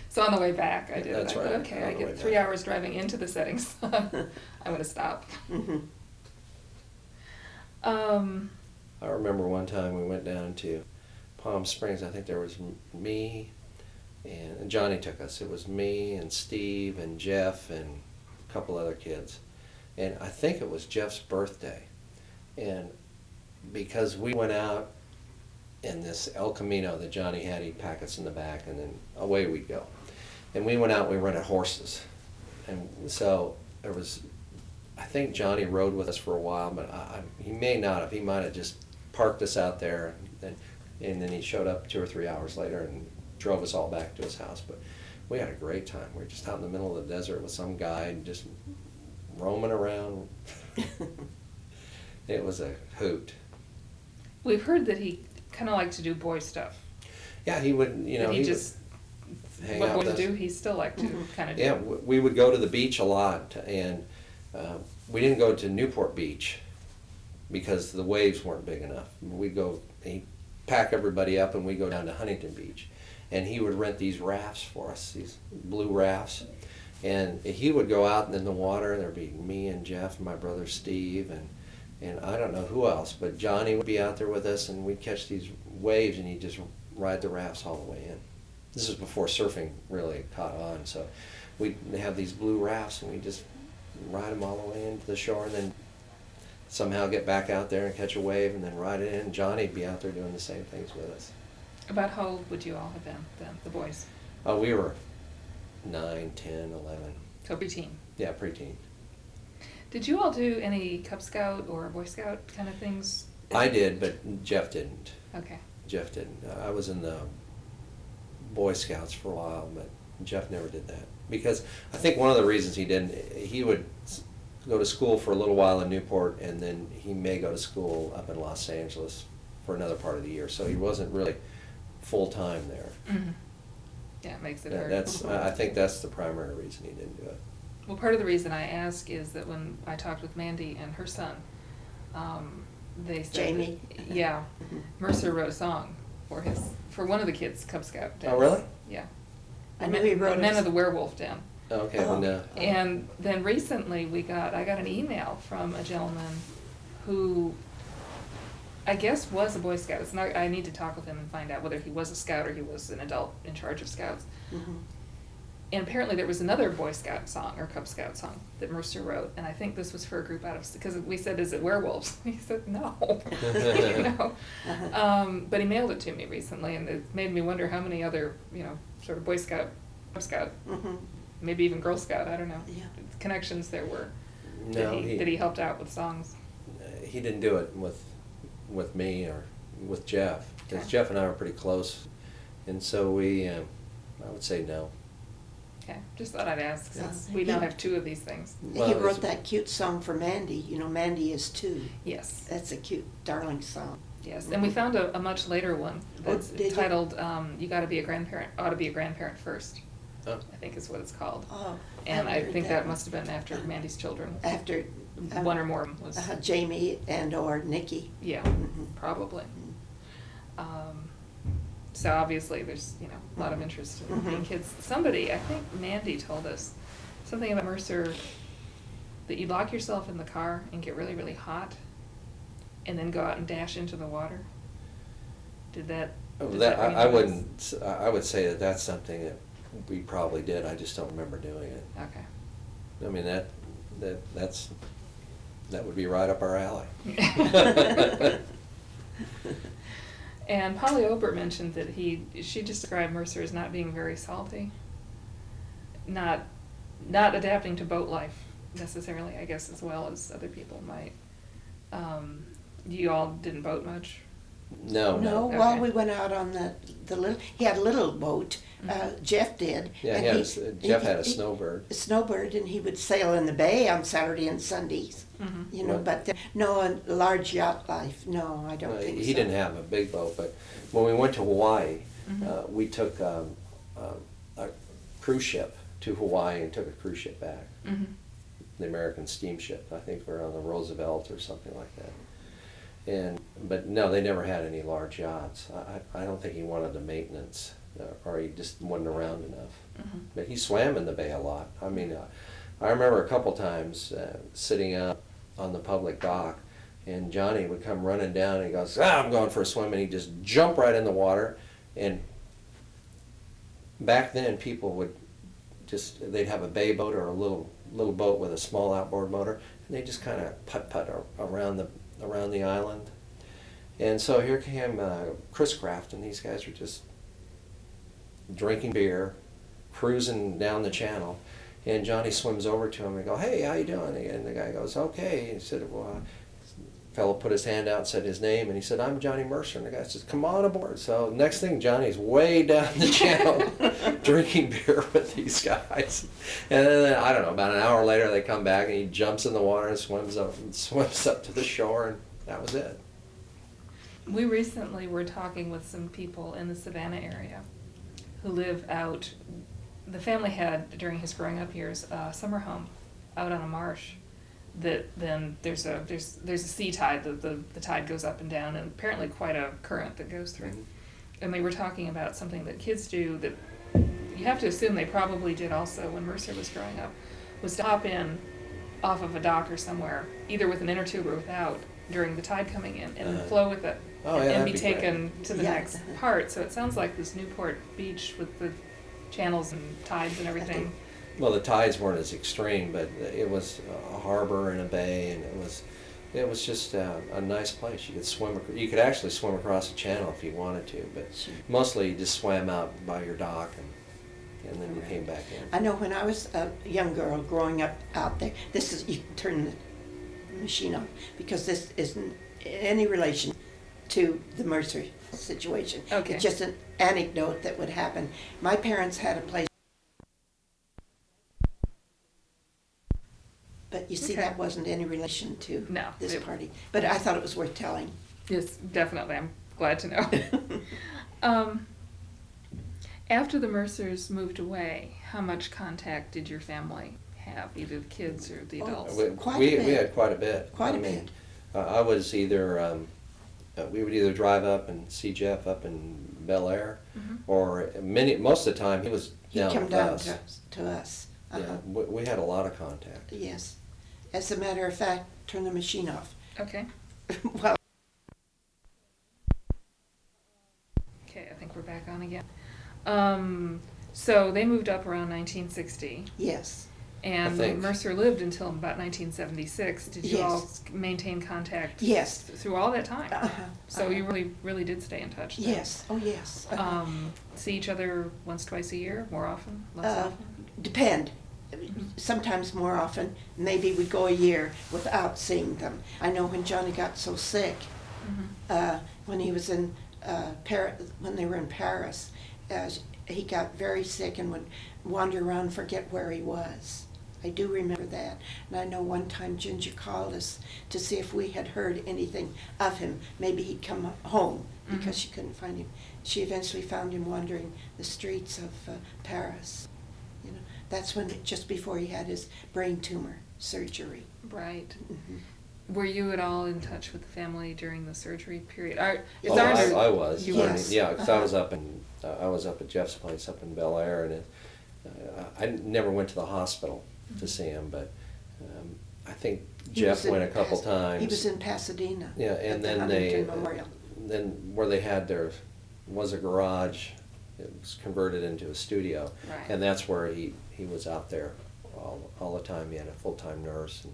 So on the way back, I did it. That's I thought, right, okay, on I the way get 3 back. hours driving into the setting sun. I'm gonna stop. Mhm. I remember one time we went down to Palm Springs. I think there was me and Johnny took us. It was me and Steve and Jeff and a couple other kids. And I think it was Jeff's birthday. And because we went out in this El Camino that Johnny had, he'd pack us in the back and then away we'd go. And we went out, we rented horses. And so there was, I think Johnny rode with us for a while, but he may not have. He might have just parked us out there, and then he showed up 2 or 3 hours later and drove us all back to his house. But we had a great time. We were just out in the middle of the desert with some guide, just roaming around. It was a hoot. We've heard that he kind of liked to do boy stuff. Yeah, he would, you know, That he he just, would hang what out with boys us. do, he still liked to Mhm. kind of do. Yeah, we would go to the beach a lot, and we didn't go to Newport Beach because the waves weren't big enough. He'd pack everybody up, and we'd go down to Huntington Beach, and he would rent these rafts for us, these blue rafts, and he would go out in the water, and there'd be me and Jeff and my brother Steve, and I don't know who else, but Johnny would be out there with us, and we'd catch these waves, and he'd just ride the rafts all the way in. This is before surfing really caught on, so we'd have these blue rafts, and we'd just ride them all the way into the shore, and then somehow get back out there and catch a wave, and then ride it in. Johnny'd be out there doing the same things with us. About how old would you all have been then, the boys? Oh, we were 9, 10, 11. So preteen. Yeah, preteen. Did you all do any Cub Scout or Boy Scout kind of things? I did, but Jeff didn't. Okay. Jeff didn't. I was in the Boy Scouts for a while, but Jeff never did that. Because I think one of the reasons he didn't, he would go to school for a little while in Newport, and then he may go to school up in Los Angeles for another part of the year. So he wasn't really full-time there. Mm-hmm. Yeah, it makes it hard. I think that's the primary reason he didn't do it. Well, part of the reason I ask is that when I talked with Mandy and her son, they said Jamie? that- yeah, Mhm. Mercer wrote a song for one of the kids' Cub Scout days. Oh, really? Yeah. I knew he wrote Men a- of the Werewolf Den. Okay, Oh. well, no. And then recently I got an email from a gentleman who I guess was a Boy Scout. It's not, I need to talk with him and find out whether he was a Scout or he was an adult in charge of Scouts. Mhm. And apparently there was another Boy Scout song or Cub Scout song that Mercer wrote, and I think this was for a group out of, because we said, is it werewolves? He said, no. You know? Uh-huh. But he mailed it to me recently, and it made me wonder how many other, sort of Boy Scout, Cub Scout, Mhm. maybe even Girl Scout, I don't know, Yeah. connections there were. No, that he helped out with songs? He didn't do it with me or with Jeff, because Okay. Jeff and I were pretty close, and so we, I would say no. Okay, just thought I'd ask, since Yeah. we now He- have two of these things. Well, He it's- wrote that cute song for Mandy, you know, Mandy is two. Yes, That's a cute, darling song. yes, and we found a much later one that's did you? titled, You Ought to Be a Grandparent First, Oh. I think is what it's called. Oh. And I heard think that must have been after Mandy's children. After. One or more was, Jamie and or Nikki. yeah, Mhm. probably. So obviously, there's, you know, a lot of interest in the Mhm. kids. Somebody, I think Mandy told us something about Mercer, that you lock yourself in the car and get really, really hot, and then go out and dash into the water. Did that? does That, ring I any bells? wouldn't, I would say that that's something that we probably did, I just don't remember doing it. Okay. I mean, that would be right up our alley. And Polly Obert mentioned that she described Mercer as not being very salty, not adapting to boat life necessarily, I guess, as well as other people might. You all didn't boat much? No, No, no. well, Okay. we went out on the little, he had a little boat, Jeff did. Yeah, and Jeff had a snowbird. A snowbird, and he would sail in the bay on Saturday and Sundays, Mhm. you know, Right. but no, a large yacht life, no, I don't think so. He didn't have a big boat, but when we went to Hawaii, Mhm. we took a cruise ship to Hawaii and took a cruise ship back. Mhm. The American steamship. I think we were on the Roosevelt or something like that. But no, they never had any large yachts. I don't think he wanted the maintenance, or he just wasn't around enough. Mhm. But he swam in the bay a lot. I mean, I remember a couple times sitting out on the public dock, and Johnny would come running down and he goes, I'm going for a swim, and he'd just jump right in the water. And back then, people would they'd have a bay boat or a little boat with a small outboard motor, and they just kind of putt around the island. And so here came Chris Craft, and these guys were just drinking beer, cruising down the channel, and Johnny swims over to him and go, hey, how you doing? And the guy goes, okay. And he said, well, the fellow put his hand out and said his name, and he said, I'm Johnny Mercer. And the guy says, come on aboard. So next thing, Johnny's way down the channel drinking beer with these guys. And then, I don't know, about an hour later, they come back, and he jumps in the water and swims up to the shore, and that was it. We recently were talking with some people in the Savannah area who live out. The family had, during his growing up years, a summer home out on a marsh. That then there's a sea tide. The tide goes up and down, and apparently quite a current that goes through. Mhm. And they were talking about something that kids do that you have to assume they probably did also when Mercer was growing up, was to hop in off of a dock or somewhere, either with an inner tube or without, during the tide coming in, and Uh-huh. flow with it, Oh, yeah, and that'd be be taken great. to the Yeah. next part. So it sounds like this Newport beach with the channels and tides and everything. Well, the tides weren't as extreme, but it was a harbor and a bay, and it was just a nice place. You could swim. You could actually swim across the channel if you wanted to, but Sure. mostly you just swam out by your dock and then you came back in. I know when I was a young girl growing up out there, this is, you can turn the machine off, because this isn't any relation to the Mercer situation. Okay. It's just an anecdote that would happen. My parents had a place, but you see, Okay. that wasn't any relation to No, this it- party. But I thought it was worth telling. Yes, definitely. I'm glad to know. After the Mercers moved away, how much contact did your family have, either the kids or the Oh, adults? Quite a We bit. had quite a bit. Quite I a mean, bit. I was either, we would either drive up and see Jeff up in Bel Air, Mhm. or most of the time he was He'd down come with down us. to us. Yeah, Uh-huh. we had a lot of contact. Yes. As a matter of fact, turn the machine off. Okay. Well, Okay, I think we're back on again. So they moved up around 1960, yes. and think. Mercer lived until about 1976. Did you all Yes. maintain contact? Yes. Through all that time? Uh-huh. So you really did stay in touch then? Yes, oh yes. Uh-huh. See each other once, twice a year, more often, less Uh, often? Depend. sometimes more often, maybe we'd go a year without seeing them. I know when Johnny got so sick, when he was in when they were in Paris, he got very sick and would wander around and forget where he was. I do remember that. And I know one time Ginger called us to see if we had heard anything of him. Maybe he'd come home because she couldn't find him. She eventually found him wandering the streets of Paris. You know, that's when, just before he had his brain tumor surgery. Right. Mm-hmm. Were you at all in touch with the family during the surgery period? I was. You Yes. were? Yeah, because I was up at Jeff's place up in Bel Air, and I never went to the hospital to see him, but I think Jeff went a couple times. He was in Pasadena. Yeah, at and the then Huntington Memorial. then where they had was a garage. It was converted into a studio, Right. and that's where he was out there all the time. He had a full-time nurse,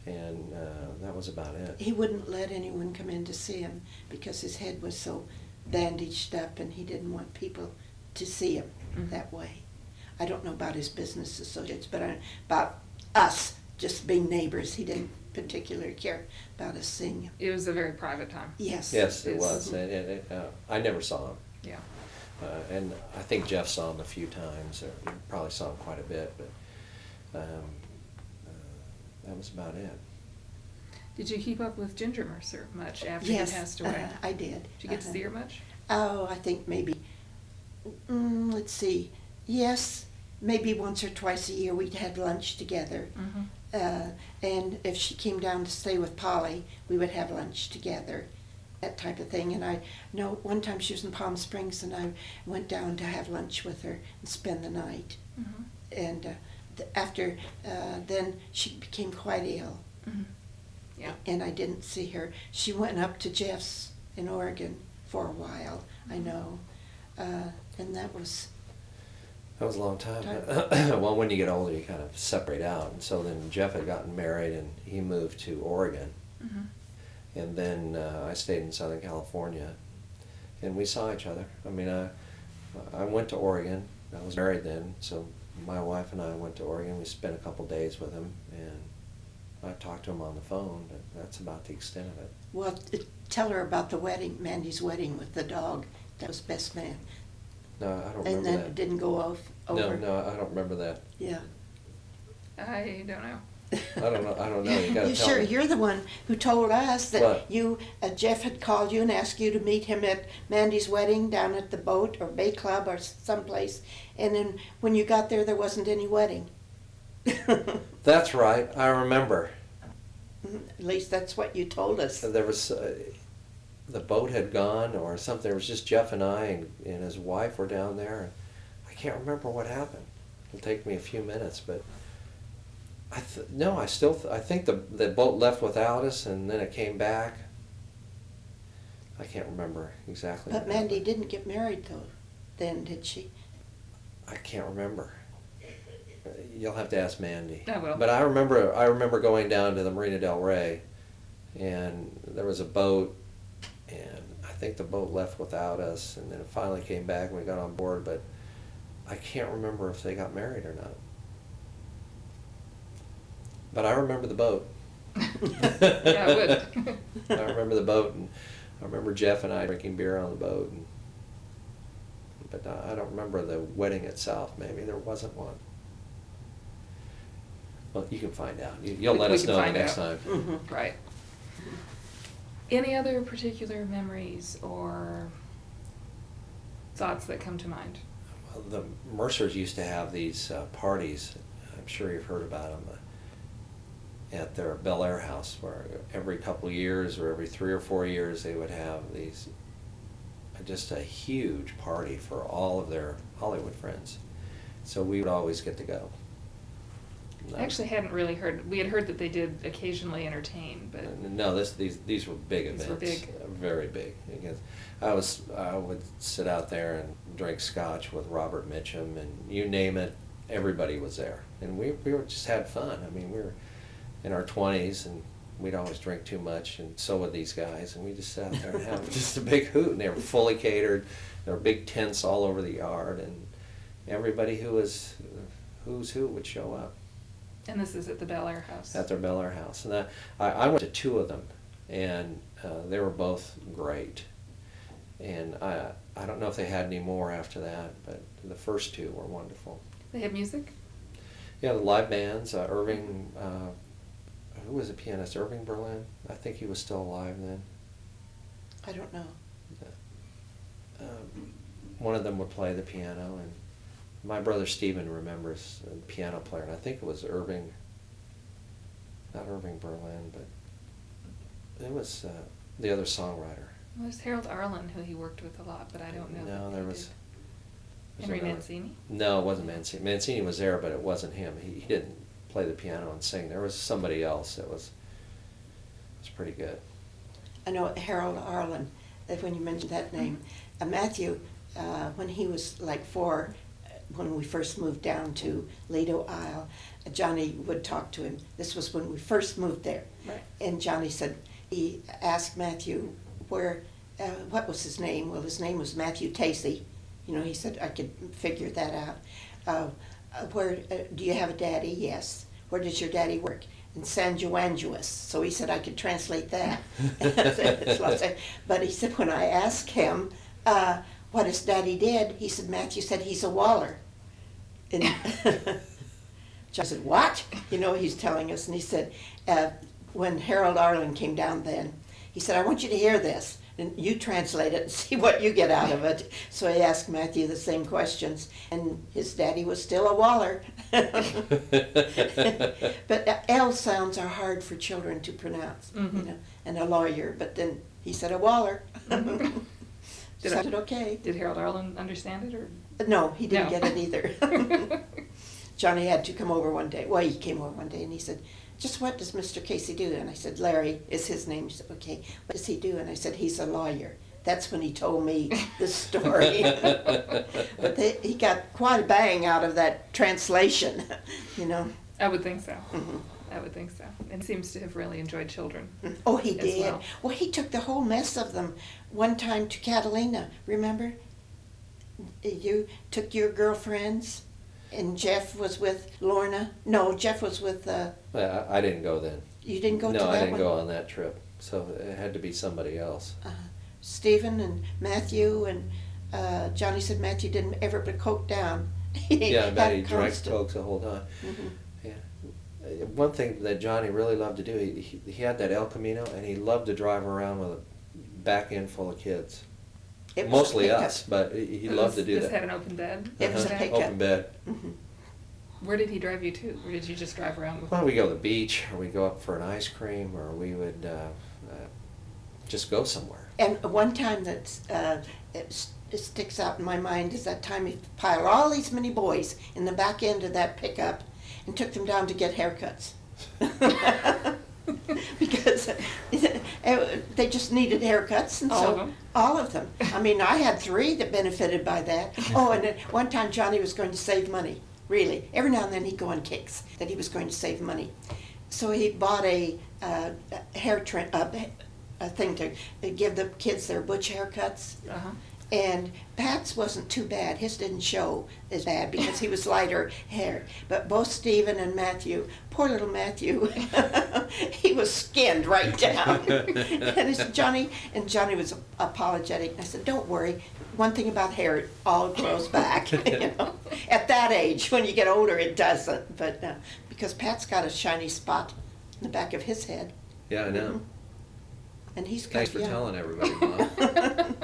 and that was about it. He wouldn't let anyone come in to see him because his head was so bandaged up, and he didn't want people to see him that way. I don't know about his business associates, but about us just being neighbors. He didn't particularly care about us seeing him. It was a very private time. Yes. Yes, it Is- was. And I never saw him. Yeah. And I think Jeff saw him a few times, or probably saw him quite a bit, but that was about it. Did you keep up with Ginger Mercer much after Yes, he passed away? I did. Did you get to see her much? Oh, I think maybe, let's see, yes, maybe once or twice a year we'd have lunch together. And if she came down to stay with Polly, we would have lunch together, that type of thing. And I know one time she was in Palm Springs, and I went down to have lunch with her and spend the night. And after then she became quite ill. Yeah. And I didn't see her. She went up to Jeff's in Oregon for a while, I know. And that was... That was a long time. Well, when you get older, you kind of separate out. And so then Jeff had gotten married, and he moved to Oregon. And then I stayed in Southern California, and we saw each other. I mean, I went to Oregon. I was married then, so my wife and I went to Oregon. We spent a couple days with him, and I talked to him on the phone, but that's about the extent of it. Well, tell her about the wedding, Mandy's wedding with the dog. That was best man. No, I don't And remember then that. it didn't go over. No, I don't remember that. Yeah. I don't know. I don't know. You gotta You tell sure? me. You're the one who told us that What? you, Jeff had called you and asked you to meet him at Mandy's wedding down at the boat or Bay Club or someplace. And then when you got there wasn't any wedding. That's right. I remember. At least that's what you told us. There was the boat had gone or something. There was just Jeff and I and his wife were down there. I can't remember what happened. It'll take me a few minutes, but I think the boat left without us, and then it came back. I can't remember exactly. But what Mandy happened. didn't get married though, then, did she? I can't remember. You'll have to ask Mandy. I will. But I remember going down to the Marina del Rey, and there was a boat, and I think the boat left without us, and then it finally came back and we got on board, but I can't remember if they got married or not. But I remember the boat. Yeah, I would. I remember the boat, and I remember Jeff and I drinking beer on the boat, but I don't remember the wedding itself. Maybe there wasn't one. Well, you can find out. You'll let We us can know the find next out. time. Right. Any other particular memories or thoughts that come to mind? Well, the Mercers used to have these parties. I'm sure you've heard about them at their Bel Air house, where every couple of years or every 3 or 4 years they would have these just a huge party for all of their Hollywood friends. So we would always get to go. I actually hadn't really heard. We had heard that they did occasionally entertain, but No, these were big events. These were big. Very big. Because I would sit out there and drink scotch with Robert Mitchum, and you name it, everybody was there, and we were just had fun. I mean, we were in our 20s, and we'd always drink too much, and so would these guys, and we just sat out there and have just a big hoot, and they were fully catered. There were big tents all over the yard, and everybody who who's who would show up And this is at the Bel Air house. at their Bel Air house. And I went to two of them, and they were both great. And I don't know if they had any more after that, but the first two were wonderful. They have music? Yeah, the live bands, Irving, who was the pianist? Irving Berlin? I think he was still alive then. I don't know. One of them would play the piano, and my brother Stephen remembers a piano player, and I think it was Irving, not Irving Berlin, but it was the other songwriter. Well, there's Harold Arlen, who he worked with a lot, but I don't know. No, that there he was... did. was Henry another- Mancini? No, it wasn't Mancini. Mancini was there, but it wasn't him. He didn't play the piano and sing. There was somebody else that was pretty good. I know Harold Arlen, when you mentioned that name. Matthew, when he was like 4, when we first moved down to Lido Isle, Johnny would talk to him. This was when we first moved there. Right. And Johnny said, he asked Matthew what was his name? Well, his name was Matthew Tacey. You know, he said, I could figure that out. Do you have a daddy? Yes. Where does your daddy work? In San Juan. So he said I could translate that. But he said when I asked him what his daddy did, he said, Matthew said he's a waller. And John said, what? You know, he's telling us. And he said, when Harold Arlen came down then, he said, I want you to hear this. And you translate it and see what you get out of it. So he asked Matthew the same questions, and his daddy was still a waller. But L sounds are hard for children to pronounce, you know, and a lawyer. But then he said a waller. Did Sounded okay. Did Harold Arlen understand it, or? No, he didn't No. get it either. Johnny had to come over one day. Well, he came over one day and he said, just what does Mr. Casey do? And I said, Larry is his name. He said, okay, what does he do? And I said, he's a lawyer. That's when he told me the story. But he got quite a bang out of that translation, you know. I would think so. Mhm. I would think so. And seems to have really enjoyed children. Oh, he as did. well. Well, he took the whole mess of them one time to Catalina, remember? You took your girlfriends, and Jeff was with Lorna. No, Jeff was with, I didn't go then. you didn't go to that No, one? I didn't go on that trip. So it had to be somebody else. Stephen and Matthew, and Johnny said Matthew didn't ever put Coke down. Yeah, I bet he Had drank constant- Cokes the whole time. Mhm. Yeah. One thing that Johnny really loved to do, he had that El Camino, and he loved to drive around with a back end full of kids. It was a Mostly pickup. us, but he loved to do This had that. an open bed? It was a Uh-huh. pickup. Open bed. Mhm. Where did he drive you to? Or did you just drive around with Well, him? we go to the beach, or we go up for an ice cream, or we would just go somewhere. And one time that it sticks out in my mind is that time he piled all these many boys in the back end of that pickup and took them down to get haircuts. Because they just needed haircuts, and All so of them? all of them. I mean, I had 3 that benefited by that. Oh, and then one time Johnny was going to save money. Really, every now and then he'd go on kicks that he was going to save money. So he bought a thing to give the kids their butch haircuts. Uh-huh. And Pat's wasn't too bad. His didn't show as bad because he was lighter hair. But both Stephen and Matthew, poor little Matthew, he was skinned right down. And I said, Johnny was apologetic. I said, don't worry. One thing about hair, it all grows back. You know, at that age, when you get older, it doesn't. But because Pat's got a shiny spot in the back of his head, Yeah, I know. and he's Thanks for young. telling everybody, Mom.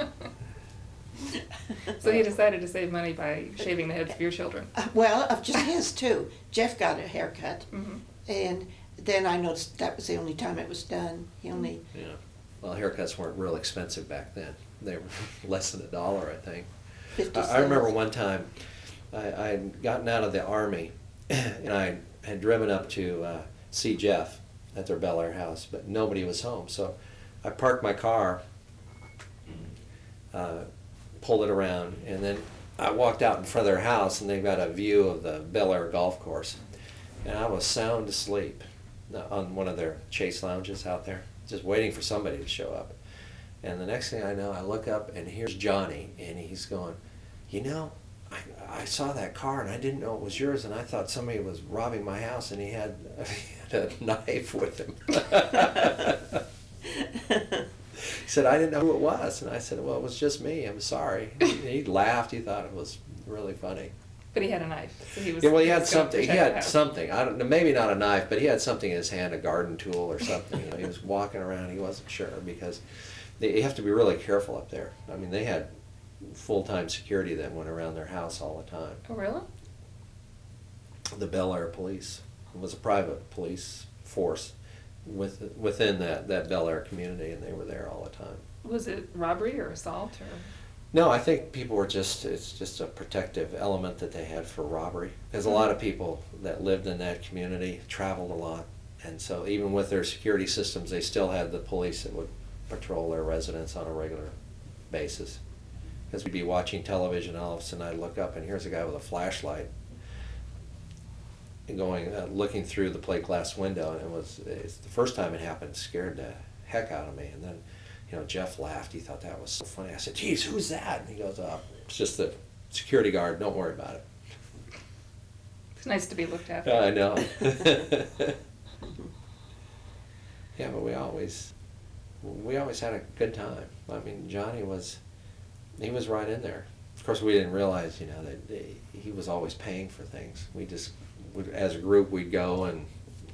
So he decided to save money by shaving the heads of your children. Well, of just his too. Jeff got a haircut, Mhm. and then I noticed that was the only time it was done. He only Yeah. Well, haircuts weren't real expensive back then. They were less than $1, I think. 50 I remember cents. one time I had gotten out of the Army and I had driven up to see Jeff at their Bel Air house, but nobody was home. So I parked my car, pulled it around, and then I walked out in front of their house, and they've got a view of the Bel Air golf course. And I was sound asleep on one of their chase lounges out there, just waiting for somebody to show up. And the next thing I know, I look up, and here's Johnny, and he's going, you know, I saw that car and I didn't know it was yours, and I thought somebody was robbing my house, and he had a knife with him. He said, I didn't know who it was. And I said, well, it was just me. I'm sorry. He laughed. He thought it was really funny. But he had a knife, so he was. Yeah, well, he was had gonna something. He protect the had house. something. I don't know, maybe not a knife, but he had something in his hand, a garden tool or something. You know, he was walking around. He wasn't sure because you have to be really careful up there. I mean, they had full-time security that went around their house all the time. Oh, really? The Bel Air police. It was a private police force within that Bel Air community, and they were there all the time. Was it robbery or assault or? No, I think people were it's just a protective element that they had for robbery. Because a lot of people that lived in that community traveled a lot. And so even with their security systems, they still had the police that would patrol their residents on a regular basis. Because we'd be watching television, and all of a sudden I'd look up, and here's a guy with a flashlight going, looking through the plate glass window, and it's the first time it happened, scared the heck out of me. And then, you know, Jeff laughed. He thought that was so funny. I said, geez, who's that? And he goes, it's just the security guard. Don't worry about it. It's nice to be looked after. I know. Yeah, but we always had a good time. I mean, Johnny was right in there. Of course, we didn't realize, you know, that he was always paying for things. As a group, we'd go and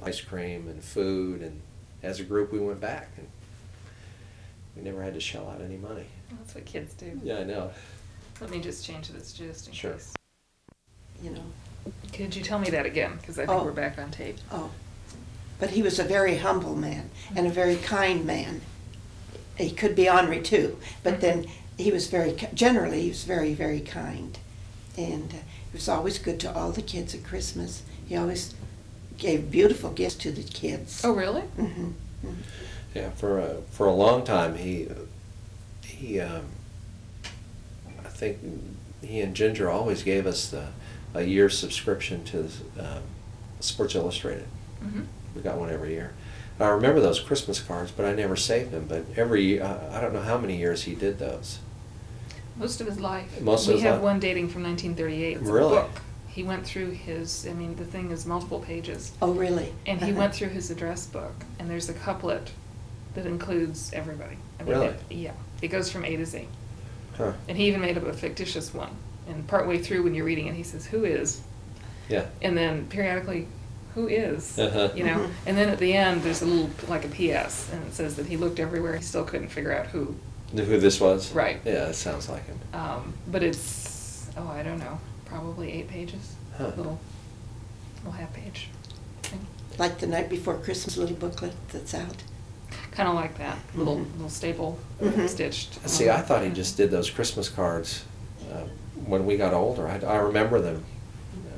ice cream and food, and as a group, we went back, and we never had to shell out any money. Well, that's what kids do. Yeah, I know. Let me just change this just in Sure. case. You know. Could you tell me that again? Because I think Oh. we're back on tape. Oh, but he was a very humble man and a very kind man. He could be ornery too, but then he was generally he was very, very kind. And he was always good to all the kids at Christmas. He always gave beautiful gifts to the kids. Oh, really? Mm-hmm. Yeah, for a long time, he I think he and Ginger always gave us a year subscription to Sports Illustrated. Mm-hmm. We got one every year. I remember those Christmas cards, but I never saved them. But every year, I don't know how many years he did those. Most of his life. Most of we his have life? one dating from 1938. It's Really? a book. He went through his, I mean, the thing is multiple pages. Oh, really? And he went through his address book, and there's a couplet that includes everybody. I mean, Really? Yeah. It goes from A to Z. Huh. And he even made up a fictitious one. And partway through when you're reading it, he says, who is? Yeah. And then periodically, who is? Uh-huh. You know? Mhm. And then at the end, there's a little, like a PS, and it says that he looked everywhere, he still couldn't figure out who. Knew who this was? Right. Yeah, it sounds like him. But it's, I don't know, probably 8 pages. Huh. Little half page thing. Like the night before Christmas little booklet that's out. Kind of like that, little Mhm. little staple Mhm. stitched. See, I thought he just did those Christmas cards when we got older. I remember them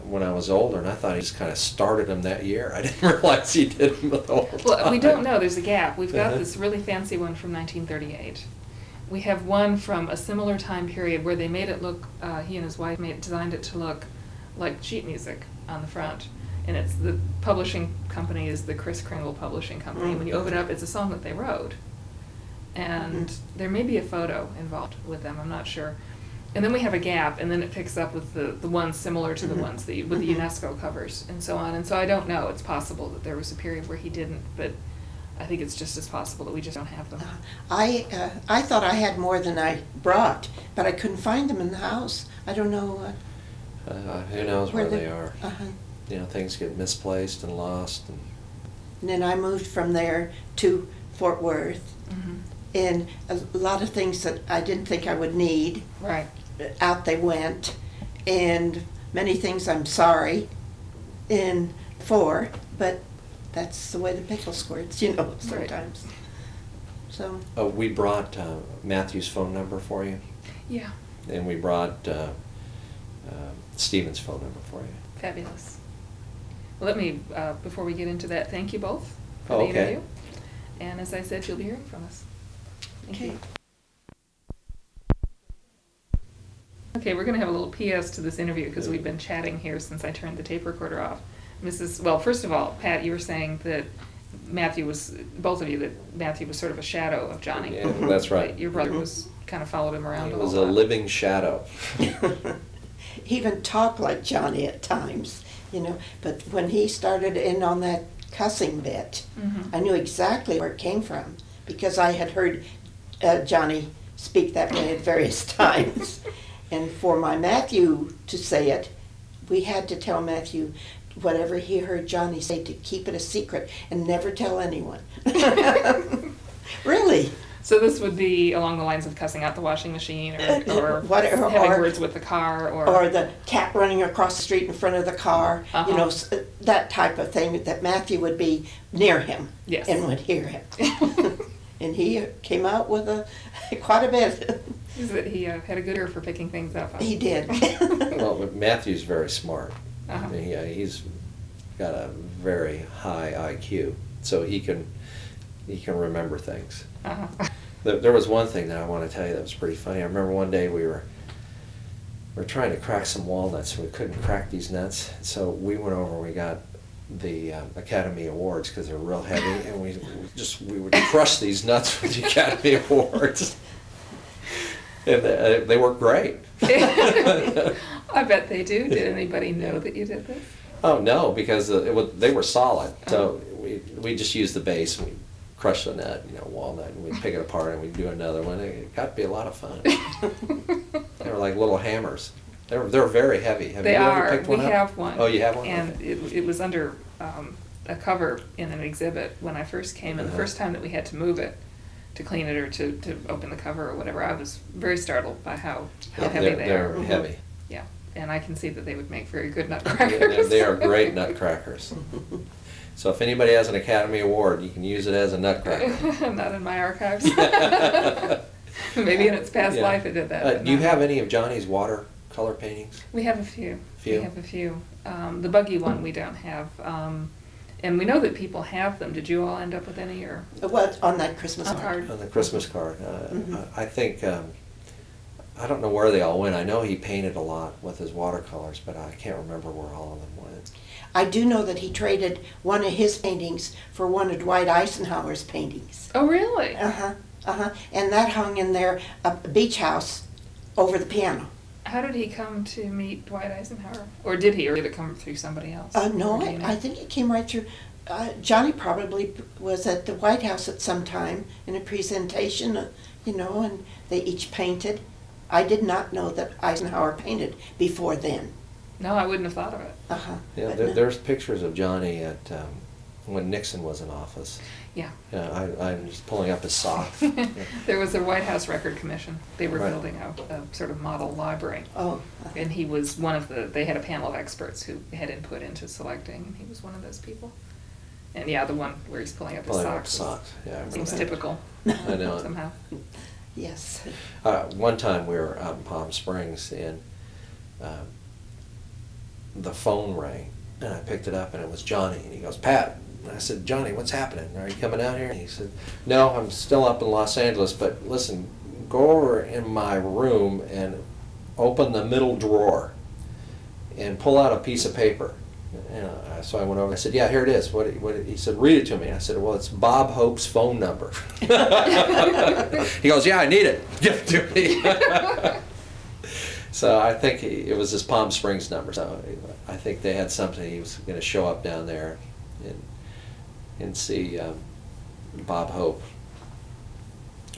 when I was older, and I thought he just kind of started them that year. I didn't realize he did them the whole time. Well, we don't know. There's a gap. We've got Uh-huh. this really fancy one from 1938. We have one from a similar time period where they made it look. He and his wife designed it to look like sheet music on the front, and it's the publishing company is the Kris Kringle Publishing Company. Mm. When you open it up, it's a song that they wrote, and there may be a photo involved with them. I'm not sure. And then we have a gap, and then it picks up with the ones similar to the Mhm. ones with the Mhm. UNESCO covers and so on. And so I don't know. It's possible that there was a period where he didn't, but I think it's just as possible that we just don't have them. I thought I had more than I brought, but I couldn't find them in the house. I don't know. Who knows where they they- are? Uh-huh. You know, things get misplaced and lost. And then I moved from there to Fort Worth, Mhm. and a lot of things that I didn't think I would need, Right. out they went, and many things I'm sorry for, but that's the way the pickle squirts, you know, sometimes. So, We brought Matthew's phone number for you, Yeah. and we brought Stephen's phone number for you. Fabulous. Well, let me, before we get into that, thank you both for Oh, the okay. interview. And as I said, you'll be hearing from us. Thank you. okay. Okay, we're going to have a little PS to this interview because we've been chatting here since I turned the tape recorder off. Well, first of all, Pat, you were saying that both of you, that Matthew was sort of a shadow of Johnny. Yeah, that's right. Your brother Mhm. followed him around He a was a little lot. living shadow. he even talked like Johnny at times, you know. But when he started in on that cussing bit, I knew exactly where it came from because I had heard Johnny speak that way at various times. And for my Matthew to say it, we had to tell Matthew whatever he heard Johnny say to keep it a secret and never tell anyone. Really. So this would be along the lines of cussing out the washing machine or having words with the car or the cat running across the street in front of the car, you know, that type of thing, that Matthew would be near him and would hear him. And he came out with quite a bit. Is that he had a good ear for picking things up? Huh? He did. Well, but Matthew's very smart. Uh-huh. He's got a very high IQ, so he can remember things. Uh-huh. There was one thing that I want to tell you that was pretty funny. I remember one day we were trying to crack some walnuts, and we couldn't crack these nuts. So we went over and we got the Academy Awards because they're real heavy, and we would crush these nuts with the Academy Awards. And they work great. I bet they do. Did anybody know that you did this? Oh, no, because they were solid. So we just used the base, and we crushed the nut, walnut, and we'd pick it apart, and we'd do another one. It got to be a lot of fun. They were like little hammers. They're very heavy. Have you ever picked one up? We have one. Oh, you have one? And Okay. it was under a cover in an exhibit when I first came, and the first time that we had to move it to clean it or to open the cover or whatever, I was very startled by how heavy they are. They're heavy. Yeah, and I can see that they would make very good Yeah, nutcrackers. they are great nutcrackers. So if anybody has an Academy Award, you can use it as a nutcracker. Not in my archives. Maybe in its past life it did that. but Do you not- have any of Johnny's watercolor paintings? We have a few. Few? We have a few. The buggy one we don't have. And we know that people have them. Did you all end up with any or? What, on that Christmas On card? card. On the Christmas card. I think, I don't know where they all went. I know he painted a lot with his watercolors, but I can't remember where all of them went. I do know that he traded one of his paintings for one of Dwight Eisenhower's paintings. Oh, really? And that hung in their beach house over the piano. How did he come to meet Dwight Eisenhower? Or did he? Or did it come through somebody else? No, Or do you know? I think it came right through. Johnny probably was at the White House at some time in a presentation, and they each painted. I did not know that Eisenhower painted before then. No, I wouldn't have thought of it. Yeah, But no. there's pictures of Johnny at when Nixon was in office. Yeah. I'm just pulling up his sock. There was a White House Record Commission. They were Right. building a sort of model library. Oh. And he was one of they had a panel of experts who had input into selecting, and he was one of those people. And yeah, the one where he's pulling up his Pulling up socks. socks, yeah, I remember Seems that. typical. I know it. Somehow. Yes. One time we were out in Palm Springs and the phone rang and I picked it up and it was Johnny and he goes, "Pat." And I said, "Johnny, what's happening? Are you coming out here?" And he said, "No, I'm still up in Los Angeles, but listen, go over in my room and open the middle drawer and pull out a piece of paper." And so I went over. I said, "Yeah, here it is." What? He said, "Read it to me." I said, "Well, it's Bob Hope's phone number." He goes, "Yeah, I need it. Give it to me." So I think it was his Palm Springs number. So I think they had something. He was going to show up down there and see Bob Hope.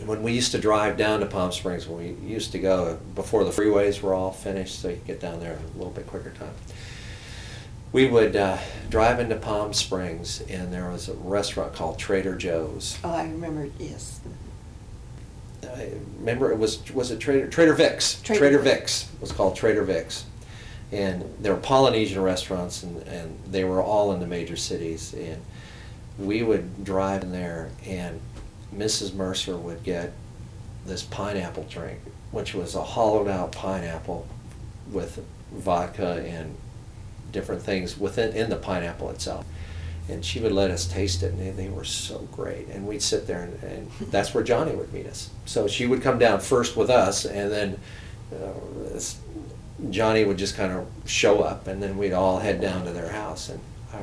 When we used to drive down to Palm Springs, when we used to go before the freeways were all finished, so you could get down there in a little bit quicker time. We would drive into Palm Springs, and there was a restaurant called Trader Joe's. Oh, I remember, yes. I remember it was it Trader Vic's? Trader Vic's was called Trader Vic's, and there were Polynesian restaurants, and they were all in the major cities. And we would drive in there, and Mrs. Mercer would get this pineapple drink, which was a hollowed out pineapple with vodka and different things in the pineapple itself. And she would let us taste it, and they were so great. And we'd sit there, and that's where Johnny would meet us. So she would come down first with us, and then Johnny would just kind of show up, and then we'd all head down to their house. And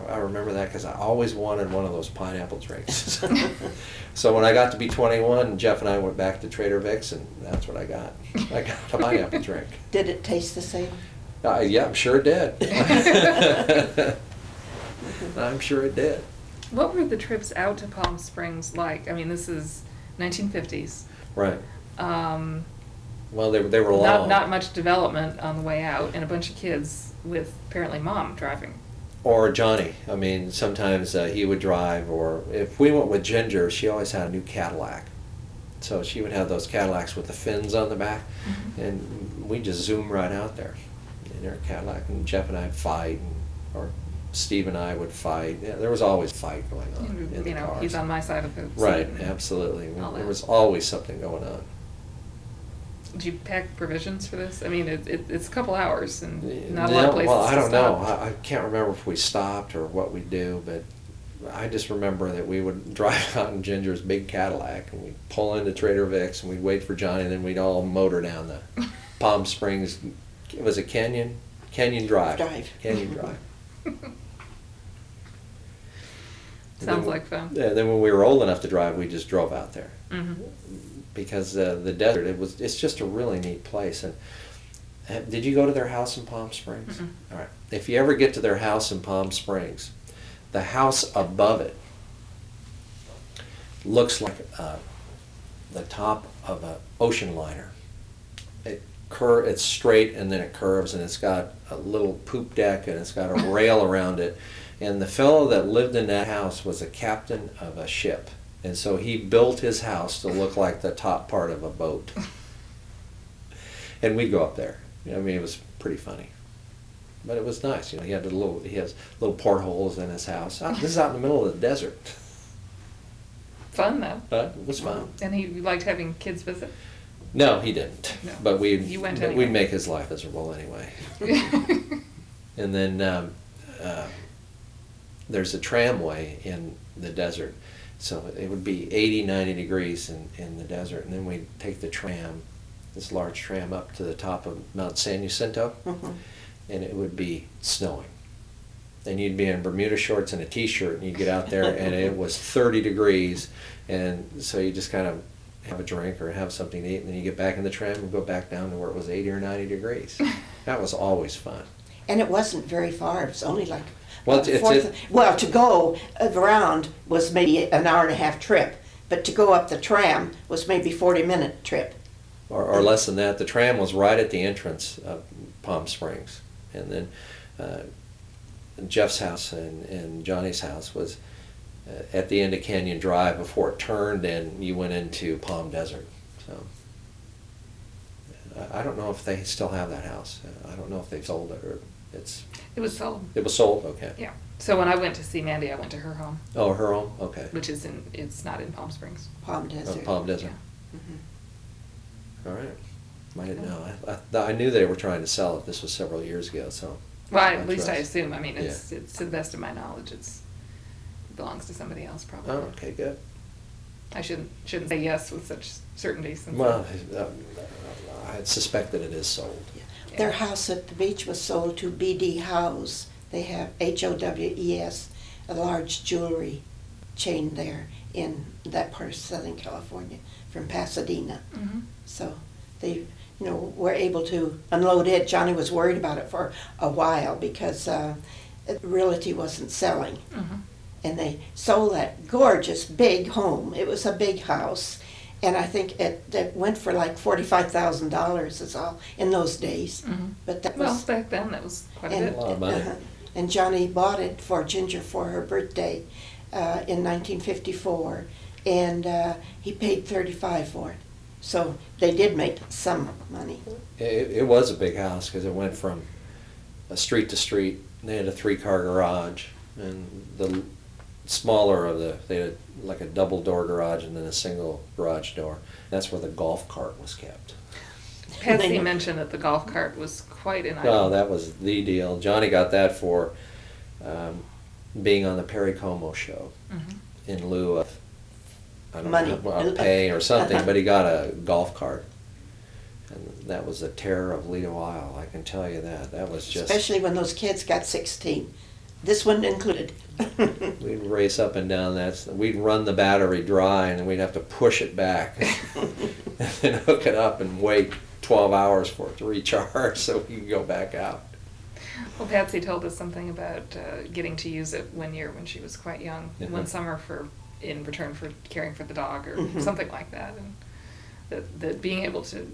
I remember that because I always wanted one of those pineapple drinks. So when I got to be 21, Jeff and I went back to Trader Vic's, and that's what I got. I got a pineapple drink. Did it taste the same? Yeah, I'm sure it did. I'm sure it did. What were the trips out to Palm Springs like? I mean, this is 1950s. Right. Um, Well, they were long. not much development on the way out, and a bunch of kids with apparently mom driving. Or Johnny. I mean, sometimes he would drive, or if we went with Ginger, she always had a new Cadillac. So she would have those Cadillacs with the fins on the back, and we just zoom right out there in her Cadillac. And Jeff and I'd fight, or Steve and I would fight. Yeah, there was always a fight going on in the You know, cars. he's on my side of the seat. Right, and absolutely. all There that. was always something going on. Did you pack provisions for this? I mean, it's a couple hours and not a lot of places Well, I to don't know. stop. I can't remember if we stopped or what we do, but I just remember that we would drive out in Ginger's big Cadillac, and we'd pull into Trader Vic's, and we'd wait for Johnny, and then we'd all motor down the Palm Springs. Was it Canyon Drive? Canyon Drive. Sounds like fun. Yeah, then when we were old enough to drive, we just drove out there. Mhm. Because the desert, it's just a really neat place. And did you go to their house in Palm Springs? Mm-mm. All right. If you ever get to their house in Palm Springs, the house above it looks like the top of an ocean liner. It's straight, and then it curves, and it's got a little poop deck, and it's got a rail around it. And the fellow that lived in that house was a captain of a ship. And so he built his house to look like the top part of a boat. And we'd go up there. I mean, it was pretty funny. But it was nice. He has little portholes in his house. This is out in the middle of the desert. Fun though. But it was fun. And he liked having kids visit. No, he didn't. No. But You went anyway. we'd make his life miserable anyway. And then there's a tramway in the desert. So it would be 80, 90 degrees in the desert. And then we'd take the tram, this large tram, up to the top of Mount San Jacinto. Mhm. And it would be snowing. And you'd be in Bermuda shorts and a t-shirt, and you'd get out there, and it was 30 degrees. And so you just kind of have a drink or have something to eat, and then you get back in the tram and go back down to where it was 80 or 90 degrees. That was always fun. And it wasn't very far. It was only like Well, it's to go around was maybe an hour and a half trip, but to go up the tram was maybe 40-minute trip. or less than that. The tram was right at the entrance of Palm Springs. And then Jeff's house and Johnny's house was at the end of Canyon Drive before it turned and you went into Palm Desert. So I don't know if they still have that house. I don't know if they've sold it or It was sold. It was sold, okay. Yeah. So when I went to see Mandy, I went to her home, Oh, her home, okay. which is it's not in Palm Springs. Palm Desert. Palm Desert. Mhm. All right. I didn't know. I knew they were trying to sell it. This was several years ago, so. Well, at least I Interesting. assume. I mean, it's to the best of my knowledge, it belongs to somebody else probably. Oh, okay, good. I shouldn't say yes with such certainty. Since Well, I suspect that it is sold. Yeah. Their house at the beach was sold to B.D. Howes. They have Howes, a large jewelry chain there in that part of Southern California, from Pasadena. Mhm. So they, were able to unload it. Johnny was worried about it for a while because Realty wasn't selling. Mhm. And they sold that gorgeous big home. It was a big house. And I think it went for like $45,000 is all in those days. Mhm. But that Well, was, back then that was quite a and, bit. lot of money. and Johnny bought it for Ginger for her birthday in 1954. And he paid $35,000 for it. So they did make some money. It was a big house because it went from street to street. They had a 3-car garage, and the smaller they had like a double door garage and then a single garage door. That's where the golf cart was kept. Patsy mentioned that the golf cart was quite an item. Oh, that was the deal. Johnny got that for being on the Perry Como show Mhm. in lieu of I don't Money. know, well, pay or something, but he got a golf cart. And that was the terror of Lido Isle, I can tell you that. That was just... Especially when those kids got 16. This one included. We'd race up and down that. We'd run the battery dry, and then we'd have to push it back and hook it up and wait 12 hours for it to recharge so we could go back out. Well, Patsy told us something about getting to use it one year when she was quite young, Uh-huh. one summer in return for caring for the dog or Mhm. something like that, and that being able to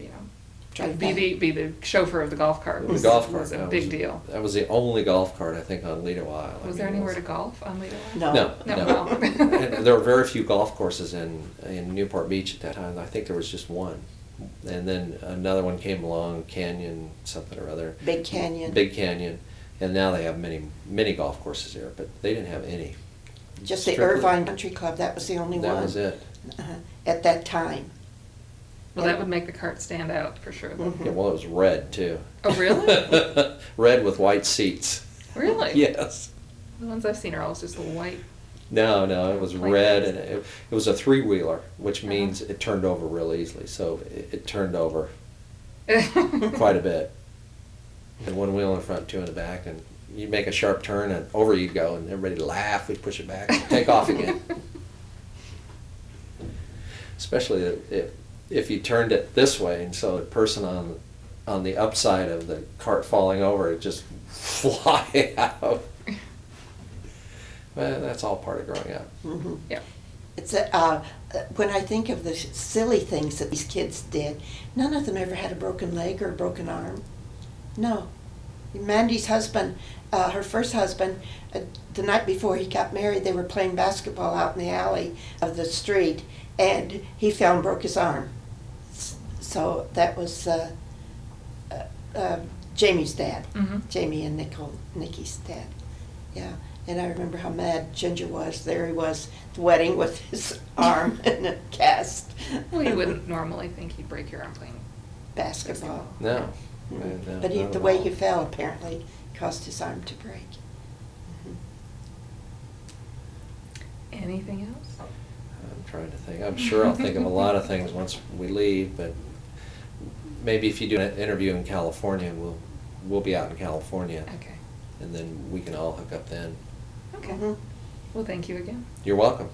Drive be the chauffeur of the golf cart The was, golf cart. was a that big was- deal. That was the only golf cart, I think, on Lido Isle. I Was mean, there it anywhere was- to golf on Lido Island? No. No, No, no. no. And there were very few golf courses in Newport Beach at that time. I think there was just one. And then another one came along, Canyon, something or other. Big Canyon. Big Canyon. And now they have many golf courses there, but they didn't have any. Just the Strictly- Irvine Country Club, that was the only one. That was it. Uh-huh. At that time. Well, that would make the cart stand out for sure. Though. Mhm. Yeah, well, it was red too. Oh, really? Red with white seats. Really? Yes. The ones I've seen are always just the white. No, it was Plain red, ones. and it was a three-wheeler, which Uh-huh. means it turned over real easily. So it turned over quite a bit. And one wheel in the front, two in the back, and you'd make a sharp turn, and over you'd go, and everybody'd laugh. We'd push it back, take off again. Especially if you turned it this way, and so the person on the upside of the cart falling over, it just fly out. Well, that's all part of growing up. Mhm. Yeah. It's when I think of the silly things that these kids did, none of them ever had a broken leg or a broken arm. No. Mandy's husband, her first husband, the night before he got married, they were playing basketball out in the alley of the street, and he fell and broke his arm. So that was Jamie's dad, Mhm. Jamie and Nikki's dad. Yeah. And I remember how mad Ginger was. There he was, at the wedding with his arm in a cast. Well, you wouldn't normally think you'd break your arm playing. Basketball. No. Mhm. No, But not the at way all. he fell apparently caused his arm to break. Mhm. Anything else? I'm trying to think. I'm sure I'll think of a lot of things once we leave, but maybe if you do an interview in California, we'll be out in California, Okay. and then we can all hook up then. Okay. Mhm. Well, thank you again. You're welcome.